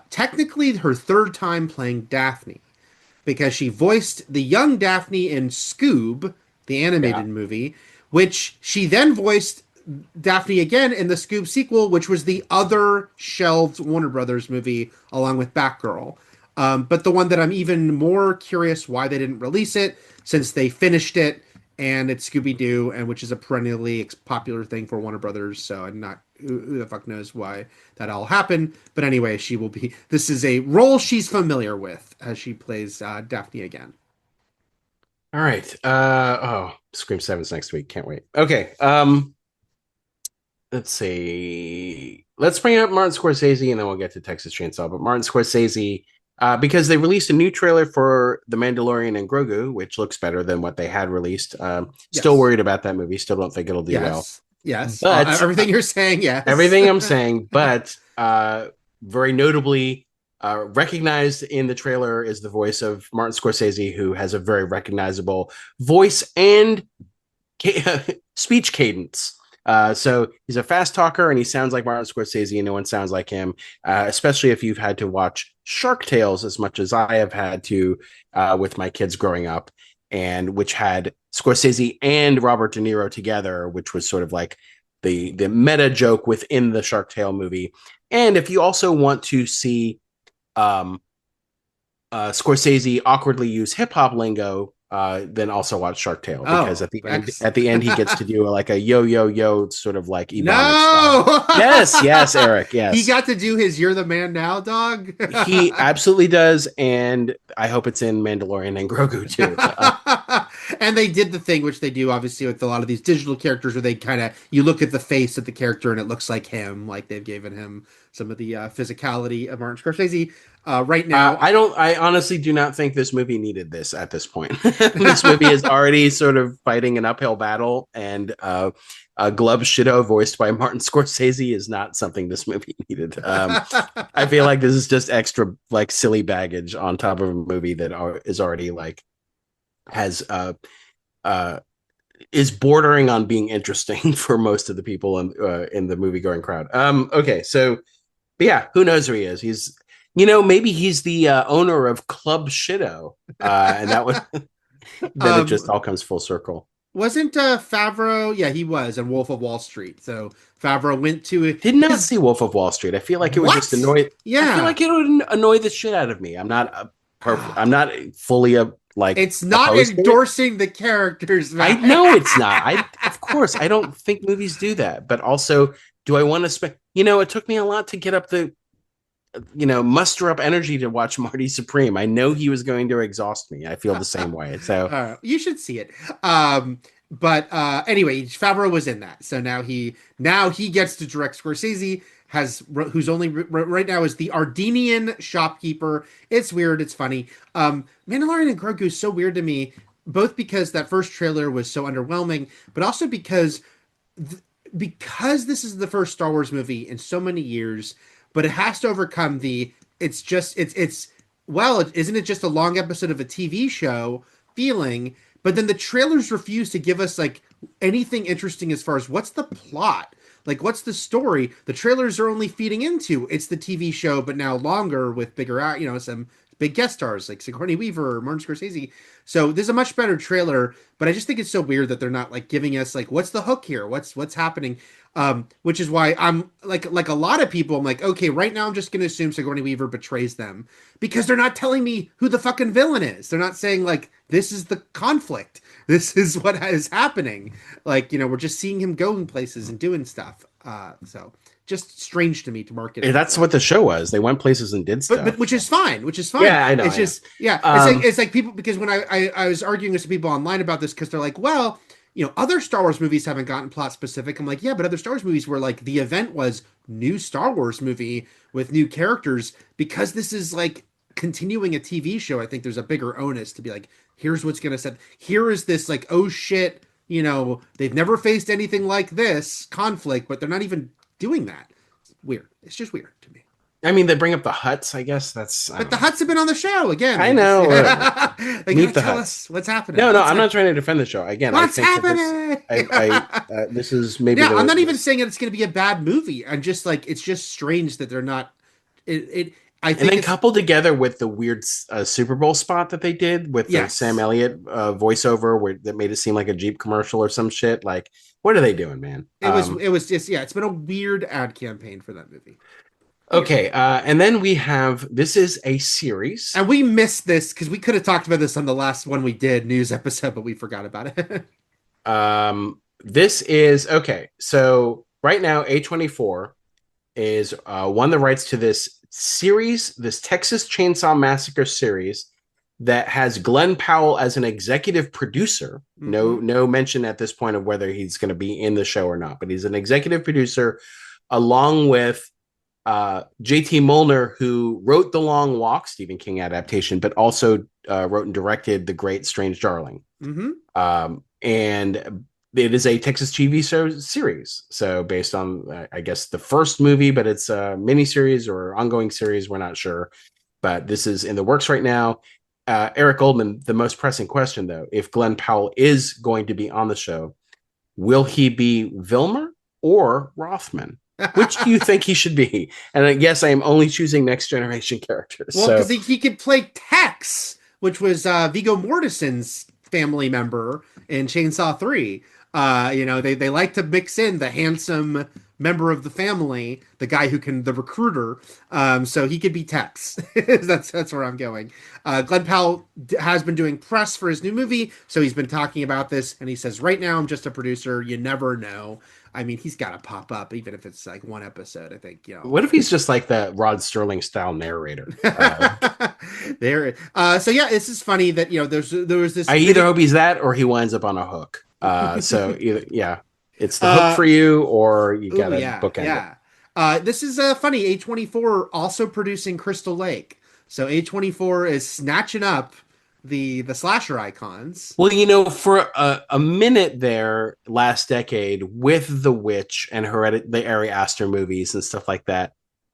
Speaker 3: technically her third time playing Daphne, because she voiced the young Daphne in Scoob, the animated movie, which she then voiced Daphne again in the Scoob sequel, which was the other shelved Warner Brothers movie along with Batgirl. But the one that I'm even more curious why they didn't release it, since they finished it and it's Scooby-Doo, and which is a perennially popular thing for Warner Brothers. So I'm not, who the fuck knows why that all happened. But anyway, this is a role she's familiar with as she plays Daphne again.
Speaker 2: All right. Scream 7's next week. Can't wait. Okay. Let's see. Let's bring up Martin Scorsese, and then we'll get to Texas Chainsaw. But Martin Scorsese, because they released a new trailer for The Mandalorian and Grogu, which looks better than what they had released. Still worried about that movie. Still don't think it'll do well.
Speaker 3: Yes.
Speaker 2: But
Speaker 3: everything you're saying, yes.
Speaker 2: Everything I'm saying, but very notably recognized in the trailer is the voice of Martin Scorsese, who has a very recognizable voice and speech cadence. So he's a fast talker, and he sounds like Martin Scorsese, and no one sounds like him, especially if you've had to watch Shark Tales as much as I have had to with my kids growing up, and which had Scorsese and Robert De Niro together, which was sort of like the meta joke within the Shark Tale movie. And if you also want to see Scorsese awkwardly use hip-hop lingo, then also watch Shark Tale, because at the end he gets to do like a yo sort of like Ebonics yes Eric, yes,
Speaker 3: he got to do his "You're the Man Now" dog.
Speaker 2: He absolutely does, and I hope it's in Mandalorian and Grogu too.
Speaker 3: And they did the thing which they do obviously with a lot of these digital characters where they kind of you look at the face of the character and it looks like him, like they've given him some of the physicality of Martin Scorsese. Right now,
Speaker 2: I honestly do not think this movie needed this at this point. This movie is already sort of fighting an uphill battle, and Glub Shido, voiced by Martin Scorsese, is not something this movie needed. I feel like this is just extra like silly baggage on top of a movie that is already like has is bordering on being interesting for most of the people in the movie going crowd. Okay, so but yeah, who knows who he is? He's maybe he's the owner of Club Shido, and that would then it just all comes full circle.
Speaker 3: Wasn't Favreau? Yeah, he was on Wolf of Wall Street. So Favreau went to
Speaker 2: Did not see Wolf of Wall Street. I feel like it would just annoy.
Speaker 3: Yeah,
Speaker 2: I feel like it would annoy the shit out of me. I'm not I'm not fully like.
Speaker 3: It's not endorsing the characters.
Speaker 2: I know it's not. Of course I don't think movies do that. But also, do I want to spend? It took me a lot to get up the. Muster up energy to watch Marty Supreme. I know he was going to exhaust me. I feel the same way. So
Speaker 3: you should see it. But anyway, Favreau was in that. So now he gets to direct. Scorsese who's only right now is the Ardenian shopkeeper. It's weird. It's funny. Mandalorian and Grogu is so weird to me, both because that first trailer was so underwhelming, but also because this is the first Star Wars movie in so many years. But it has to overcome isn't it just a long episode of a TV show feeling? But then the trailers refuse to give us like anything interesting as far as what's the plot, like what's the story. The trailers are only feeding into it's the TV show, but now longer with bigger, some big guest stars like Sigourney Weaver or Martin Scorsese. So there's a much better trailer, but I just think it's so weird that they're not like giving us like what's the hook here, what's happening. Which is why I'm like a lot of people, I'm like, okay, right now I'm just going to assume Sigourney Weaver betrays them because they're not telling me who the fucking villain is. They're not saying like, this is the conflict. This is what is happening. Like, we're just seeing him going places and doing stuff. So just strange to me to market it.
Speaker 2: That's what the show was. They went places and did stuff.
Speaker 3: But which is fine.
Speaker 2: Yeah, I know.
Speaker 3: It's just, yeah. It's like people, because when I was arguing with some people online about this, because they're like, well, other Star Wars movies haven't gotten plot specific. I'm like, yeah, but other Star Wars movies were like the event was new Star Wars movie with new characters. Because this is like continuing a TV show, I think there's a bigger onus to be like, here's what's going to set. Here is this like, oh shit, they've never faced anything like this conflict, but they're not even doing that. It's weird. It's just weird to me.
Speaker 2: I mean, they bring up the Hutts, I guess.
Speaker 3: But the Hutts have been on the show again.
Speaker 2: I know.
Speaker 3: They gotta tell us what's happening.
Speaker 2: No, I'm not trying to defend the show. Again,
Speaker 3: what's happening?
Speaker 2: This is maybe.
Speaker 3: Yeah, I'm not even saying that it's going to be a bad movie. I'm just like, it's just strange that they're not. I think, and
Speaker 2: then coupled together with the weird Super Bowl spot that they did with the Sam Elliott voiceover, that made it seem like a Jeep commercial or some shit. Like, what are they doing, man?
Speaker 3: It was just it's been a weird ad campaign for that movie.
Speaker 2: Okay, and then we have, this is a series.
Speaker 3: And we missed this because we could have talked about this on the last one we did, news episode, but we forgot about it.
Speaker 2: This is, okay, so right now, A24 is won the rights to this series, this Texas Chainsaw Massacre series that has Glenn Powell as an executive producer. Mm-hmm. No mention at this point of whether he's going to be in the show or not, but he's an executive producer along with JT Molnar, who wrote The Long Walk, Stephen King adaptation, but also wrote and directed The Great Strange Darling. Mm-hmm. And it is a Texas TV show series. So based on, I guess, the first movie, but it's a miniseries or ongoing series. We're not sure. But this is in the works right now. Eric Oldman, the most pressing question, though, if Glenn Powell is going to be on the show, will he be Vilmer or Rothman? Which do you think he should be? And I guess I am only choosing next generation characters.
Speaker 3: Well, because he could play Tex, which was Viggo Mortensen's family member in Chainsaw 3. They like to mix in the handsome member of the family, the guy the recruiter. So he could be Tex. That's where I'm going. Glenn Powell has been doing press for his new movie, so he's been talking about this, and he says, right now I'm just a producer. You never know. I mean, he's got to pop up, even if it's like one episode. I think,
Speaker 2: What if he's just like the Rod Sterling style narrator?
Speaker 3: there. So yeah, this is funny that there was this
Speaker 2: I
Speaker 3: big.
Speaker 2: either hope he's that or he winds up on a hook. So either, yeah, it's the hook
Speaker 3: uh,
Speaker 2: for you, or you
Speaker 3: oh
Speaker 2: gotta
Speaker 3: yeah,
Speaker 2: bookend it.
Speaker 3: yeah. This is funny. A24 also producing Crystal Lake, so A24 is snatching up the slasher icons.
Speaker 2: Well, for a minute there last decade with The Witch and the Ari Aster movies and stuff like that,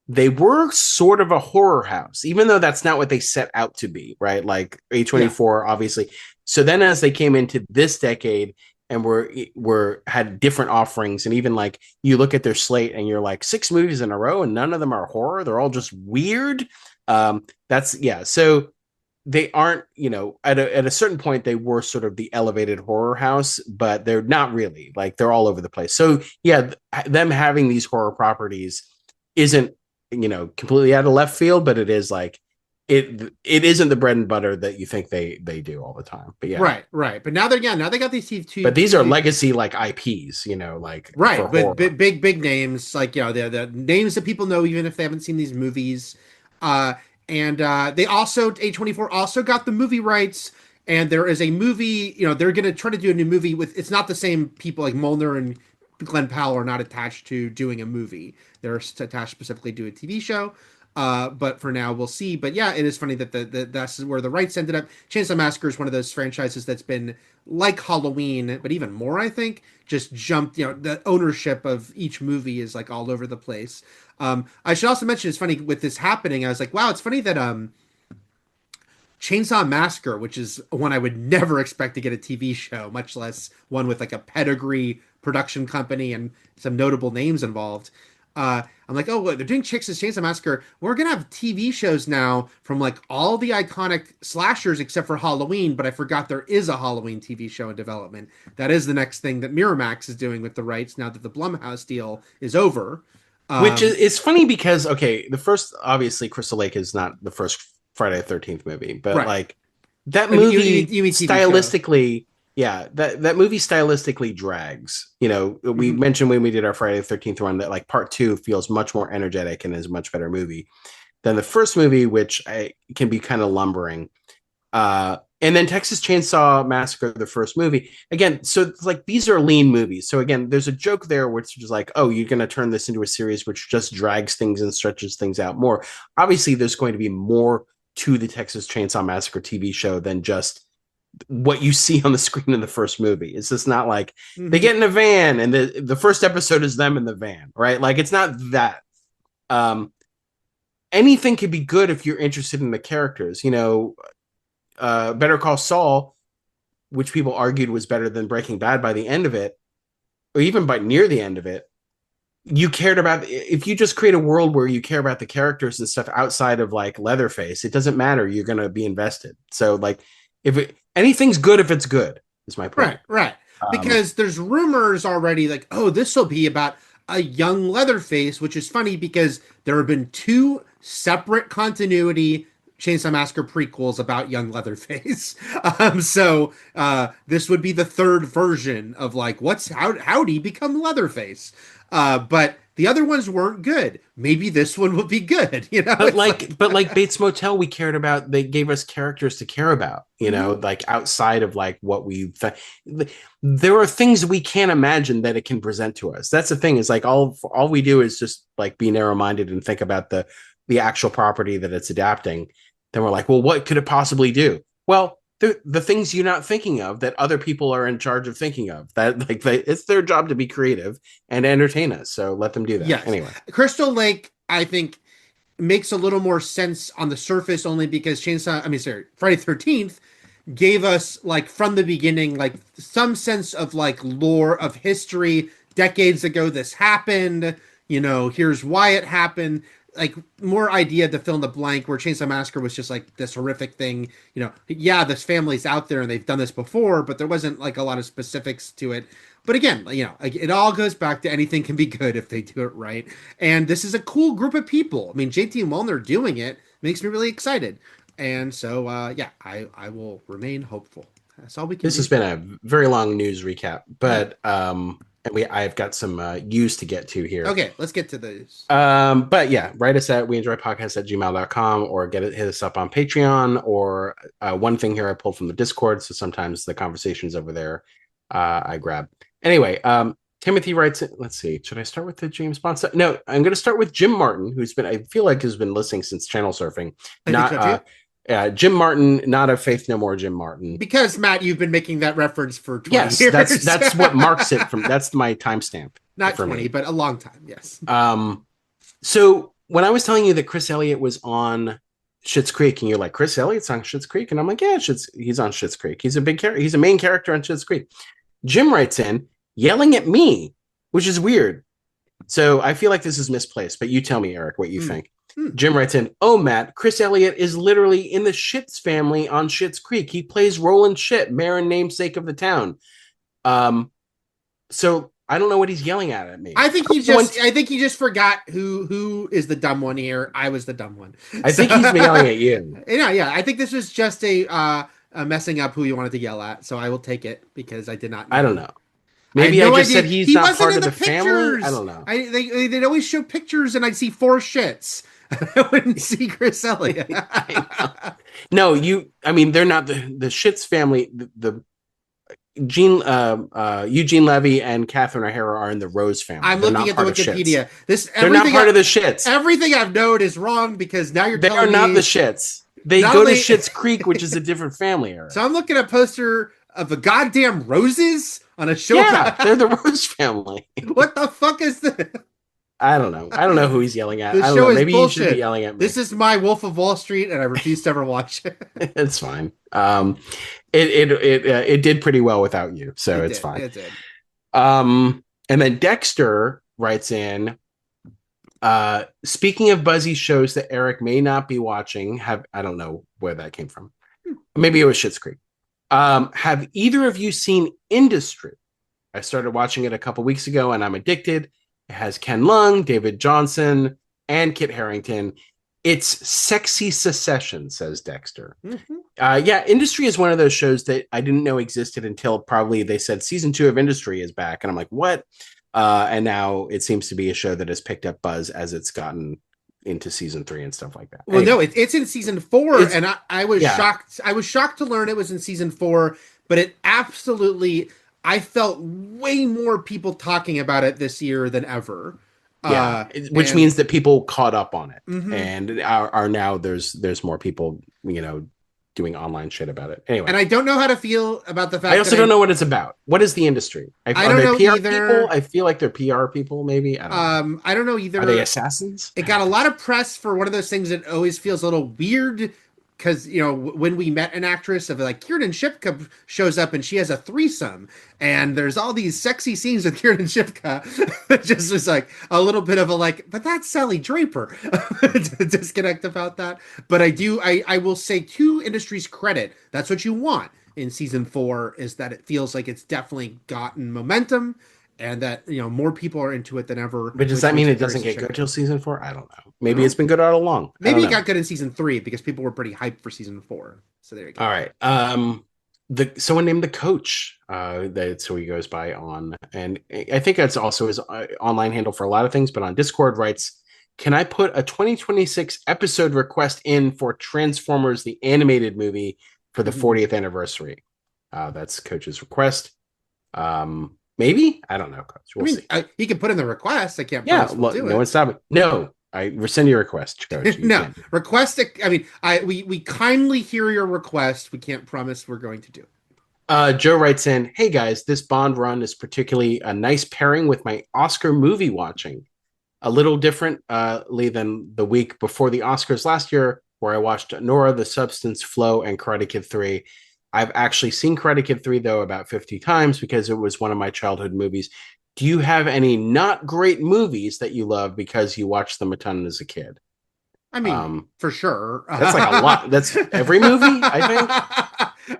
Speaker 2: they were sort of a horror house, even though that's not what they set out to be, right? Like
Speaker 3: Yeah,
Speaker 2: A24, obviously. So then as they came into this decade and were had different offerings, and even like you look at their slate and you're like 6 movies in a row and none of them are horror, they're all just weird. That's yeah. So they aren't, at a certain point they were sort of the elevated horror house, but they're not really. Like they're all over the place. So yeah, them having these horror properties isn't, completely out of left field, but it is like it isn't the bread and butter that you think they do all the time. But yeah.
Speaker 3: right. But now they got these two.
Speaker 2: But these are legacy like IPs, like
Speaker 3: Right,
Speaker 2: for
Speaker 3: but
Speaker 2: horror.
Speaker 3: big names like the names that people know even if they haven't seen these movies. And they also A24 also got the movie rights, and there is a movie. They're gonna try to do a new movie with. It's not the same people like Molnar and Glenn Powell are not attached to doing a movie. They're attached specifically to a TV show. But for now, we'll see. But yeah, it is funny that that's where the rights ended up. Chainsaw Massacre is one of those franchises that's been like Halloween, but even more, I think, just jumped. The ownership of each movie is like all over the place. I should also mention it's funny with this happening. I was like, wow, it's funny that Chainsaw Massacre, which is one I would never expect to get a TV show, much less one with like a pedigree production company and some notable names involved. I'm like, oh, look, they're doing Texas Chainsaw Massacre. We're gonna have TV shows now from like all the iconic slashers except for Halloween. But I forgot there is a Halloween TV show in development. That is the next thing that Miramax is doing with the rights now that the Blumhouse deal is over.
Speaker 2: Which is funny because okay, the first obviously Crystal Lake is not the first Friday the 13th movie, but
Speaker 3: Right.
Speaker 2: like that
Speaker 3: I mean,
Speaker 2: movie
Speaker 3: you mean TV show.
Speaker 2: stylistically, yeah, that movie stylistically drags. We
Speaker 3: Mhm.
Speaker 2: mentioned when we did our Friday the 13th run that like part 2 feels much more energetic and is a much better movie than the first movie, which can be kind of lumbering. And then Texas Chainsaw Massacre, the first movie. Again, so it's like these are lean movies. So again, there's a joke there which is like, oh, you're going to turn this into a series which just drags things and stretches things out more. Obviously, there's going to be more to the Texas Chainsaw Massacre TV show than just what you see on the screen in the first movie. It's just not like they get in a van and the first episode is them in the van, right? Like it's not that. Anything could be good if you're interested in the characters. Better Call Saul, which people argued was better than Breaking Bad by the end of it, or even by near the end of it, you cared about. If you just create a world where you care about the characters and stuff outside of like Leatherface, it doesn't matter. You're going to be invested. So like, anything's good if it's good, is my point.
Speaker 3: Right. Because there's rumors already like, oh, this will be about a young Leatherface, which is funny because there have been 2 separate continuity Chainsaw Massacre prequels about young Leatherface. So this would be the third version of like, how'd he become Leatherface? But the other ones weren't good. Maybe this one will be good,
Speaker 2: But like Bates Motel, we cared about. They gave us characters to care about, like outside of like what there are things we can't imagine that it can present to us. That's the thing. Is like all we do is just like be narrow minded and think about the actual property that it's adapting. Then we're like, well, what could it possibly do? Well, the things you're not thinking of that other people are in charge of thinking of. That like it's their job to be creative and entertain us. So let them do that.
Speaker 3: Yes.
Speaker 2: Anyway,
Speaker 3: Crystal Lake, I think, makes a little more sense on the surface only because Friday the 13th gave us like from the beginning like some sense of like lore of history. Decades ago this happened, here's why it happened, like more idea to fill in the blank, where Chainsaw Massacre was just like this horrific thing. Yeah, this family's out there and they've done this before, but there wasn't like a lot of specifics to it. But again, like, it all goes back to anything can be good if they do it right. And this is a cool group of people. I mean, JT and Wellner doing it makes me really excited. And so, I will remain hopeful. That's all we can
Speaker 2: this
Speaker 3: do.
Speaker 2: has been a very long news recap, but and I've got some Youse to get to here.
Speaker 3: Okay, let's get to those.
Speaker 2: But yeah, write us at weenjoypodcast@gmail.com or hit us up on Patreon, or one thing here I pulled from the Discord, so sometimes the conversations over there I grab. Anyway, Timothy writes, let's see, should I start with the James Bond stuff? No, I'm going to start with Jim Martin, who's been, I feel like has been listening since channel surfing. Jim Martin, not a Faith No More Jim Martin.
Speaker 3: Because, Matt, you've been making that reference for 20 years.
Speaker 2: That's what marks it from, that's my timestamp.
Speaker 3: Not 20, but a long time, yes.
Speaker 2: So when I was telling you that Chris Elliott was on Schitt's Creek, and you're like, Chris Elliott's on Schitt's Creek? And I'm like, yeah, he's on Schitt's Creek. He's a big character. He's a main character on Schitt's Creek. Jim writes in, yelling at me, which is weird. So I feel like this is misplaced, but you tell me, Eric, what you think. Jim writes in, oh, Matt, Chris Elliott is literally in the Schitt's family on Schitt's Creek. He plays Roland Schitt, mayor and namesake of the town. So I don't know what he's yelling at me.
Speaker 3: I think he just forgot who is the dumb one here. I was the dumb one.
Speaker 2: I think he's yelling at you.
Speaker 3: Yeah. I think this was just a messing up who you wanted to yell at. So I will take it because I did not know.
Speaker 2: I don't know. Maybe I just said he's not part of the family. I don't know.
Speaker 3: They'd always show pictures and I'd see 4 Schitts. I wouldn't see Chris Elliott.
Speaker 2: No, they're not the Schitts family. The Eugene Levy and Catherine O'Hara are in the Rose family.
Speaker 3: I'm looking at the Wikipedia.
Speaker 2: They're not part of the Schitts.
Speaker 3: Everything I've known is wrong because now you're telling me
Speaker 2: they are not the Schitts. They go to Schitt's Creek, which is a different family area.
Speaker 3: So I'm looking at a poster of the goddamn Roses on a show.
Speaker 2: Yeah, they're the Rose family.
Speaker 3: What the fuck is this?
Speaker 2: I don't know. I don't know who he's yelling at.
Speaker 3: This
Speaker 2: I don't
Speaker 3: show
Speaker 2: know.
Speaker 3: is
Speaker 2: Maybe
Speaker 3: bullshit.
Speaker 2: He should be yelling at me.
Speaker 3: This is my Wolf of Wall Street, and I refuse to ever watch it.
Speaker 2: It's fine. It did pretty well without you, so it's fine.
Speaker 3: It did.
Speaker 2: And then Dexter writes in, speaking of buzzy shows that Eric may not be watching, I don't know where that came from. Maybe it was Schitt's Creek. Have either of you seen Industry? I started watching it a couple weeks ago, and I'm addicted. It has Ken Lung, David Johnson, and Kit Harington. It's sexy secession, says Dexter. Mm-hmm. Industry is one of those shows that I didn't know existed until probably they said season 2 of Industry is back. And I'm like, what? And now it seems to be a show that has picked up buzz as it's gotten into season 3 and stuff like that.
Speaker 3: Well, anyway, it's in season 4, and I was shocked. I was shocked to learn it was in season 4, but it absolutely... I felt way more people talking about it this year than ever.
Speaker 2: Which means that people caught up on it, and are now there's more people doing online shit about it. Anyway,
Speaker 3: and I don't know how to feel about the fact.
Speaker 2: I also don't know what it's about. What is the Industry?
Speaker 3: I don't know
Speaker 2: PR
Speaker 3: either.
Speaker 2: People? I feel like they're PR people. Maybe
Speaker 3: I don't know either.
Speaker 2: Are they assassins?
Speaker 3: It got a lot of press for one of those things that always feels a little weird. Because, when we met an actress of like Kiernan Shipka shows up and she has a threesome and there's all these sexy scenes with Kiernan Shipka. It just was like a little bit of a but that's Sally Draper disconnect about that. But I will say to Industry's credit, that's what you want in season 4 is that it feels like it's definitely gotten momentum. And that, more people are into it than ever.
Speaker 2: But does that mean it doesn't get good till season 4? I don't know. Maybe it's been good all along.
Speaker 3: Maybe it got good in season 3 because people were pretty hyped for season 4. So there you go.
Speaker 2: All right. Someone named The Coach, that's who he goes by on. And I think that's also his online handle for a lot of things. But on Discord writes, can I put a 2026 episode request in for Transformers, the animated movie for the 40th anniversary? That's Coach's request. Maybe? I don't know, Coach. We'll see.
Speaker 3: He can put in the request. I can't promise we'll do it.
Speaker 2: No one's stopping. No, I rescind your request, Coach.
Speaker 3: No, request it. We kindly hear your request. We can't promise we're going to do it.
Speaker 2: Joe writes in, hey guys, this Bond run is particularly a nice pairing with my Oscar movie watching. A little differently than the week before the Oscars last year, where I watched Nora, The Substance, Flow, and Karate Kid 3. I've actually seen Karate Kid 3, though, about 50 times because it was one of my childhood movies. Do you have any not great movies that you love because you watched them a ton as a kid?
Speaker 3: I mean, for sure.
Speaker 2: That's like a lot. That's every movie, I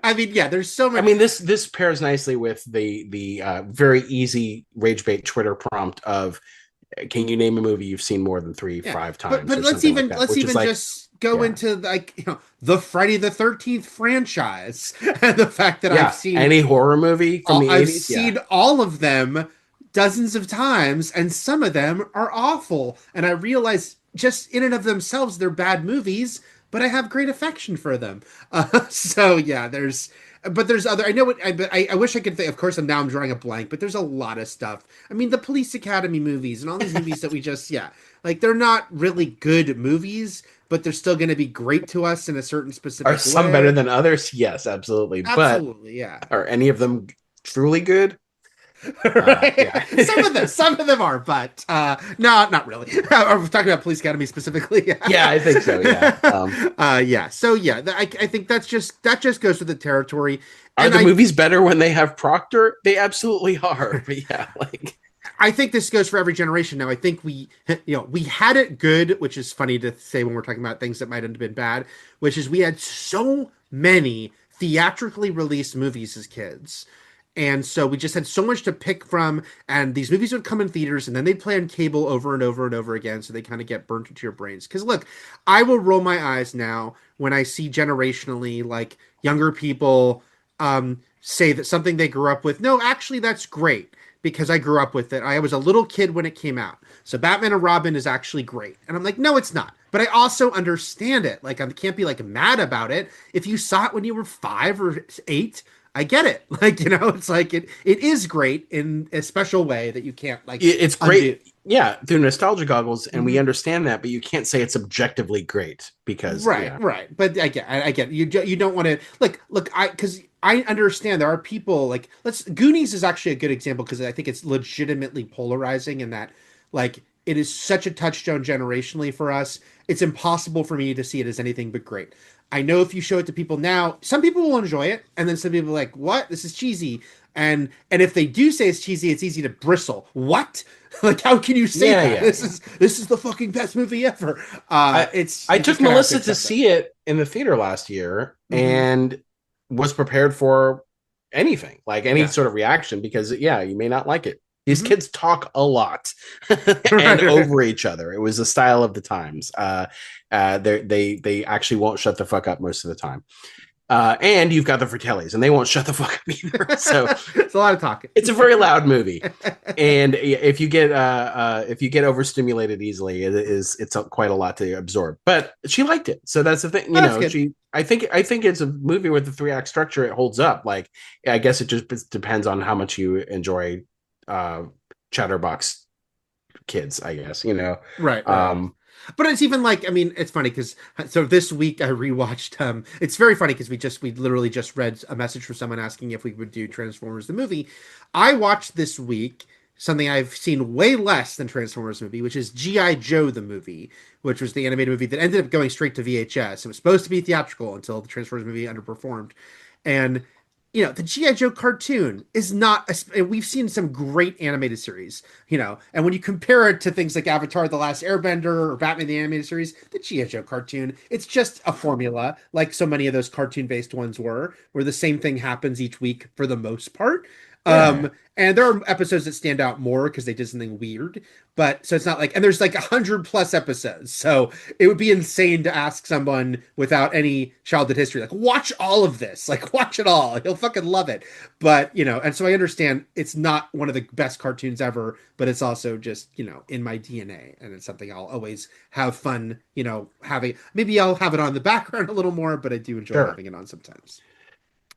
Speaker 2: think.
Speaker 3: There's so many.
Speaker 2: This pairs nicely with the very easy rage bait Twitter prompt of, can you name a movie you've seen more than 5 times?
Speaker 3: But let's even just go into the Friday the 13th franchise and the fact that I've seen
Speaker 2: any horror movie from the 80s.
Speaker 3: I've seen all of them dozens of times, and some of them are awful. And I realize just in and of themselves, they're bad movies, but I have great affection for them. So yeah, but there's other. I know what. I wish I could think. Of course, now I'm drawing a blank, but there's a lot of stuff. I mean, the Police Academy movies and all these movies that we just like they're not really good movies, but they're still going to be great to us in a certain specific way.
Speaker 2: Are some better than others? Yes, absolutely.
Speaker 3: Absolutely,
Speaker 2: but are any of them truly good?
Speaker 3: Right. Yeah. some of them are, but no, not really. I'm talking about Police Academy specifically.
Speaker 2: Yeah, I think so. Yeah.
Speaker 3: Yeah. So yeah, I think that just goes with the territory.
Speaker 2: Are the movies better when they have Proctor? They absolutely are. But yeah, like
Speaker 3: I think this goes for every generation now. I think we had it good, which is funny to say when we're talking about things that might have been bad, which is we had so many theatrically released movies as kids. And so we just had so much to pick from, and these movies would come in theaters, and then they'd play on cable over and over and over again, so they kind of get burnt into your brains. Because look, I will roll my eyes now when I see generationally, like, younger people say that something they grew up with. No, actually, that's great, because I grew up with it. I was a little kid when it came out. So Batman and Robin is actually great. And I'm like, no, it's not. But I also understand it. Like, I can't be, like, mad about it. If you saw it when you were 5 or 8... I get it. Like, it's like it is great in a special way that you can't like
Speaker 2: it's great. Undo. Yeah, through nostalgia goggles, and we understand that, but you can't say it's objectively great because
Speaker 3: right. But I get you don't want to look because I understand there are people like Goonies is actually a good example because I think it's legitimately polarizing in that like it is such a touchstone generationally for us. It's impossible for me to see it as anything but great. I know if you show it to people now, some people will enjoy it, and then some people are like, "What? This is cheesy." And if they do say it's cheesy, it's easy to bristle. What? Like, how can you say that? This is the fucking best movie ever.
Speaker 2: I took Melissa to see it in the theater last year, and was prepared for anything, like any sort of reaction, because you may not like it. These kids talk a lot and over each other. It was the style of the times. They actually won't shut the fuck up most of the time. And you've got the Fratellis, and they won't shut the fuck up either. So
Speaker 3: it's a lot of talking.
Speaker 2: It's a very loud movie, and if you get overstimulated easily, it's quite a lot to absorb. But she liked it, so that's the thing. I think it's a movie with the 3-act structure. It holds up. Like, I guess it just depends on how much you enjoy Chatterbox Kids, I guess,
Speaker 3: right. But it's even like, I mean, it's funny because so this week I rewatched it's very funny because we literally just read a message from someone asking if we would do Transformers the movie. I watched this week something I've seen way less than Transformers movie, which is G.I. Joe the movie, which was the animated movie that ended up going straight to VHS. It was supposed to be theatrical until the Transformers movie underperformed. And the G.I. Joe cartoon is not, we've seen some great animated series, and when you compare it to things like Avatar, The Last Airbender, or Batman, the Animated Series, the G.I. Joe cartoon, it's just a formula, like so many of those cartoon-based ones were, where the same thing happens each week for the most part. And there are episodes that stand out more because they did something weird, but so it's not like, and there's like 100+ episodes. So it would be insane to ask someone without any childhood history, like, watch all of this, like, watch it all. He'll fucking love it. But, and so I understand it's not one of the best cartoons ever, but it's also just, in my DNA. And it's something I'll always have fun, having. Maybe I'll have it on the background a little more, but I do enjoy having it on sometimes.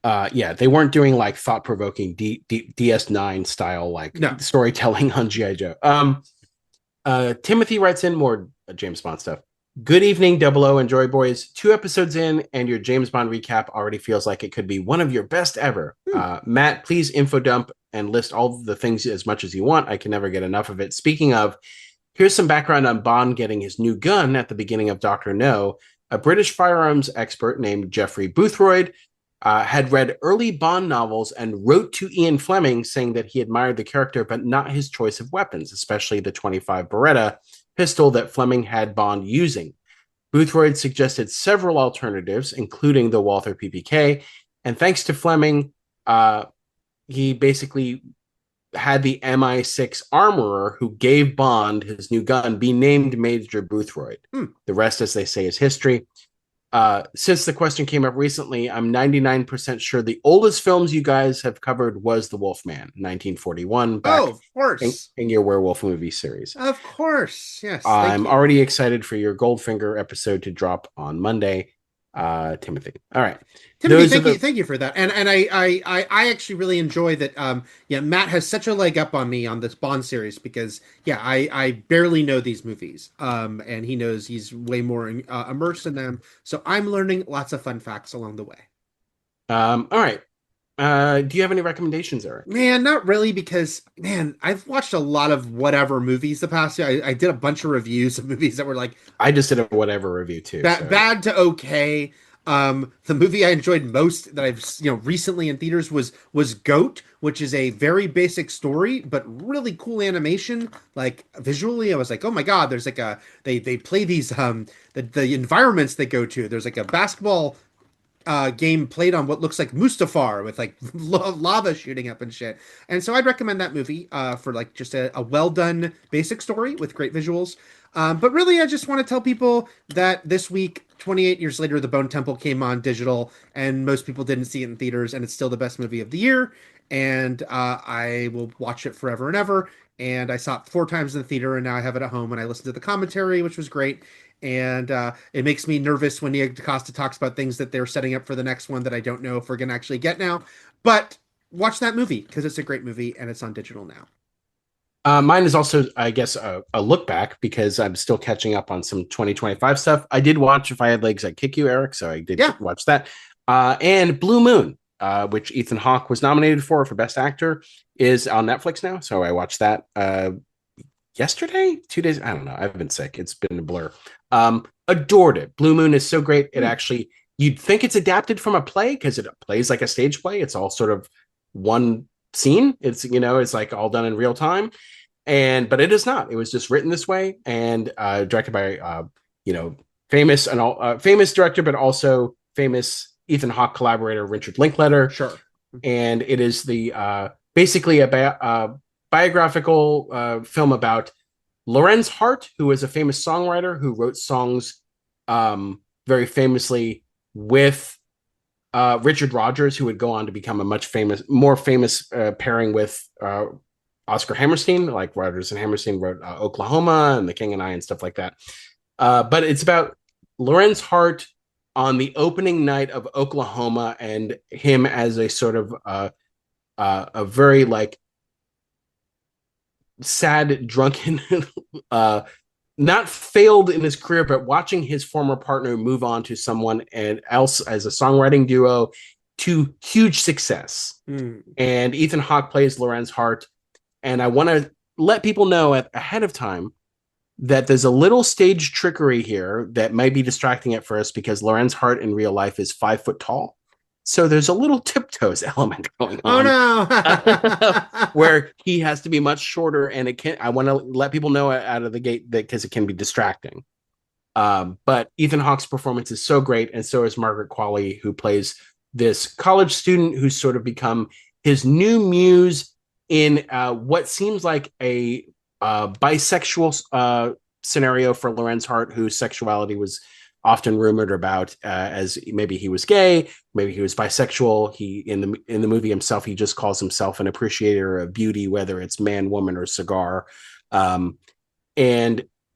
Speaker 2: They weren't doing like thought-provoking DS9 style storytelling on G.I. Joe. Timothy writes in more James Bond stuff. Good evening, 00 and Joy Boys. 2 episodes in, and your James Bond recap already feels like it could be one of your best ever. Matt, please info dump and list all the things as much as you want. I can never get enough of it. Speaking of, here's some background on Bond getting his new gun at the beginning of Dr. No. A British firearms expert named Geoffrey Boothroyd had read early Bond novels and wrote to Ian Fleming saying that he admired the character, but not his choice of weapons, especially the .25 Beretta pistol that Fleming had Bond using. Boothroyd suggested several alternatives, including the Walther PPK, and thanks to Fleming, he basically had the MI6 armorer who gave Bond his new gun be named Major Boothroyd. The rest, as they say, is history. Since the question came up recently, I'm 99% sure the oldest films you guys have covered was The Wolfman, 1941,
Speaker 3: Oh,
Speaker 2: back
Speaker 3: of course.
Speaker 2: in your werewolf movie series.
Speaker 3: Of course. Yes. Thank
Speaker 2: I'm
Speaker 3: you.
Speaker 2: already excited for your Goldfinger episode to drop on Monday. Timothy. All right.
Speaker 3: Timothy,
Speaker 2: Those are the
Speaker 3: thank you for that. And I actually really enjoy that. Yeah, Matt has such a leg up on me on this Bond series because yeah, I barely know these movies. And he knows he's way more immersed in them. So I'm learning lots of fun facts along the way.
Speaker 2: all right. Do you have any recommendations, Eric?
Speaker 3: Man, not really because man, I've watched a lot of whatever movies the past year. I did a bunch of reviews of movies that were like
Speaker 2: I just did a whatever review too. So
Speaker 3: bad to okay. The movie I enjoyed most that I've recently in theaters was Goat, which is a very basic story but really cool animation. Like visually, I was like, oh my god! There's like a they play these the environments they go to. There's like a basketball game played on what looks like Mustafar with like lava shooting up and shit. And so I'd recommend that movie for like just a well done basic story with great visuals. But really, I just want to tell people that this week, 28 years later, The Bone Temple came on digital, and most people didn't see it in theaters, and it's still the best movie of the year. And I will watch it forever and ever. And I saw it 4 times in the theater, and now I have it at home, and I listened to the commentary, which was great. And it makes me nervous when Nia DaCosta talks about things that they're setting up for the next one that I don't know if we're going to actually get now. But watch that movie because it's a great movie and it's on digital now.
Speaker 2: mine is also, I guess, a look back because I'm still catching up on some 2025 stuff. I did watch If I Had Legs, I'd Kick You, Eric. So I did
Speaker 3: Yeah.
Speaker 2: watch that. And Blue Moon, which Ethan Hawke was nominated for Best Actor, is on Netflix now. So I watched that yesterday, 2 days. I don't know. I've been sick. It's been a blur. Adored it. Blue Moon is so great. It actually, you'd think it's adapted from a play because it plays like a stage play. It's all sort of one scene. It's, it's like all done in real time. But it is not. It was just written this way and directed by, famous and all famous director, but also famous Ethan Hawke collaborator Richard Linklater.
Speaker 3: Sure.
Speaker 2: And it is the basically a biographical film about Lorenz Hart, who is a famous songwriter who wrote songs very famously with Richard Rodgers, who would go on to become a more famous pairing with Oscar Hammerstein. Like Rodgers and Hammerstein wrote Oklahoma and The King and I and stuff like that. But it's about Lorenz Hart on the opening night of Oklahoma and him as a sort of a very like sad, drunken, not failed in his career, but watching his former partner move on to someone else as a songwriting duo to huge success. And Ethan Hawke plays Lorenz Hart. And I want to let people know ahead of time that there's a little stage trickery here that may be distracting at first because Lorenz Hart in real life is 5 foot tall. So there's a little tiptoes element going on.
Speaker 3: Oh no!
Speaker 2: Where he has to be much shorter, and I want to let people know out of the gate that because it can be distracting. But Ethan Hawke's performance is so great, and so is Margaret Qualley, who plays this college student who's sort of become his new muse in what seems like a bisexual scenario for Lorenz Hart, whose sexuality was often rumored about as maybe he was gay, maybe he was bisexual. He in the movie himself, he just calls himself an appreciator of beauty, whether it's man, woman, or cigar. And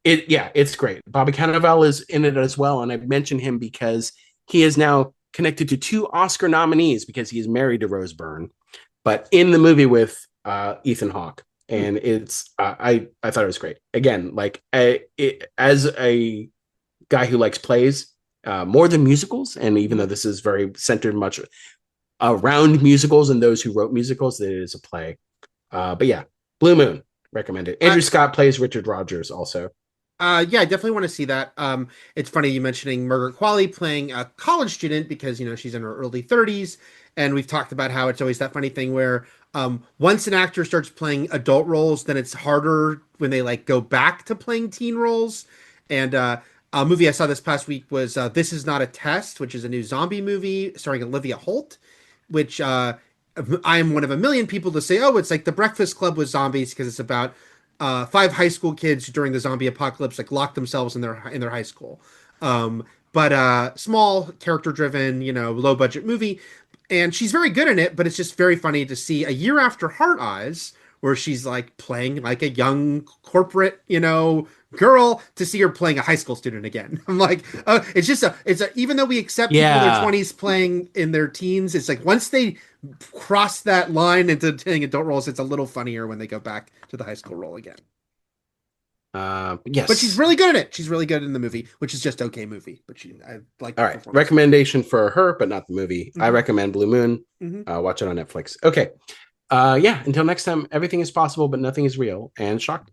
Speaker 2: it's great. Bobby Cannavale is in it as well, and I mention him because he is now connected to 2 Oscar nominees because he is married to Rose Byrne, but in the movie with Ethan Hawke. And it's I thought it was great. Again, like as a guy who likes plays more than musicals, and even though this is very centered much around musicals and those who wrote musicals, that it is a play. But yeah, Blue Moon, recommended. Andrew Scott plays Richard Rodgers also.
Speaker 3: Yeah, I definitely want to see that. It's funny you mentioning Margaret Qualley playing a college student because she's in her early 30s, and we've talked about how it's always that funny thing where once an actor starts playing adult roles, then it's harder when they like go back to playing teen roles. And a movie I saw this past week was This Is Not a Test, which is a new zombie movie starring Olivia Holt, which I am one of a million people to say, oh, it's like The Breakfast Club with zombies because it's about 5 high school kids during the zombie apocalypse like locked themselves in their high school. but small, character driven, low budget movie. And she's very good in it, but it's just very funny to see a year after Heart Eyes, where she's like playing like a young corporate, girl, to see her playing a high school student again. I'm like, even though we accept people in their 20s playing in their teens, it's like once they cross that line into doing adult roles, it's a little funnier when they go back to the high school role again.
Speaker 2: Yes,
Speaker 3: but she's really good at it. She's really good in the movie, which is just okay movie. But I like.
Speaker 2: All right, recommendation for her, but not the movie.
Speaker 3: Mm-hmm.
Speaker 2: I recommend Blue Moon.
Speaker 3: Mm-hmm.
Speaker 2: Watch it on Netflix. Okay. Yeah. Until next time, everything is possible, but nothing is real. And shock.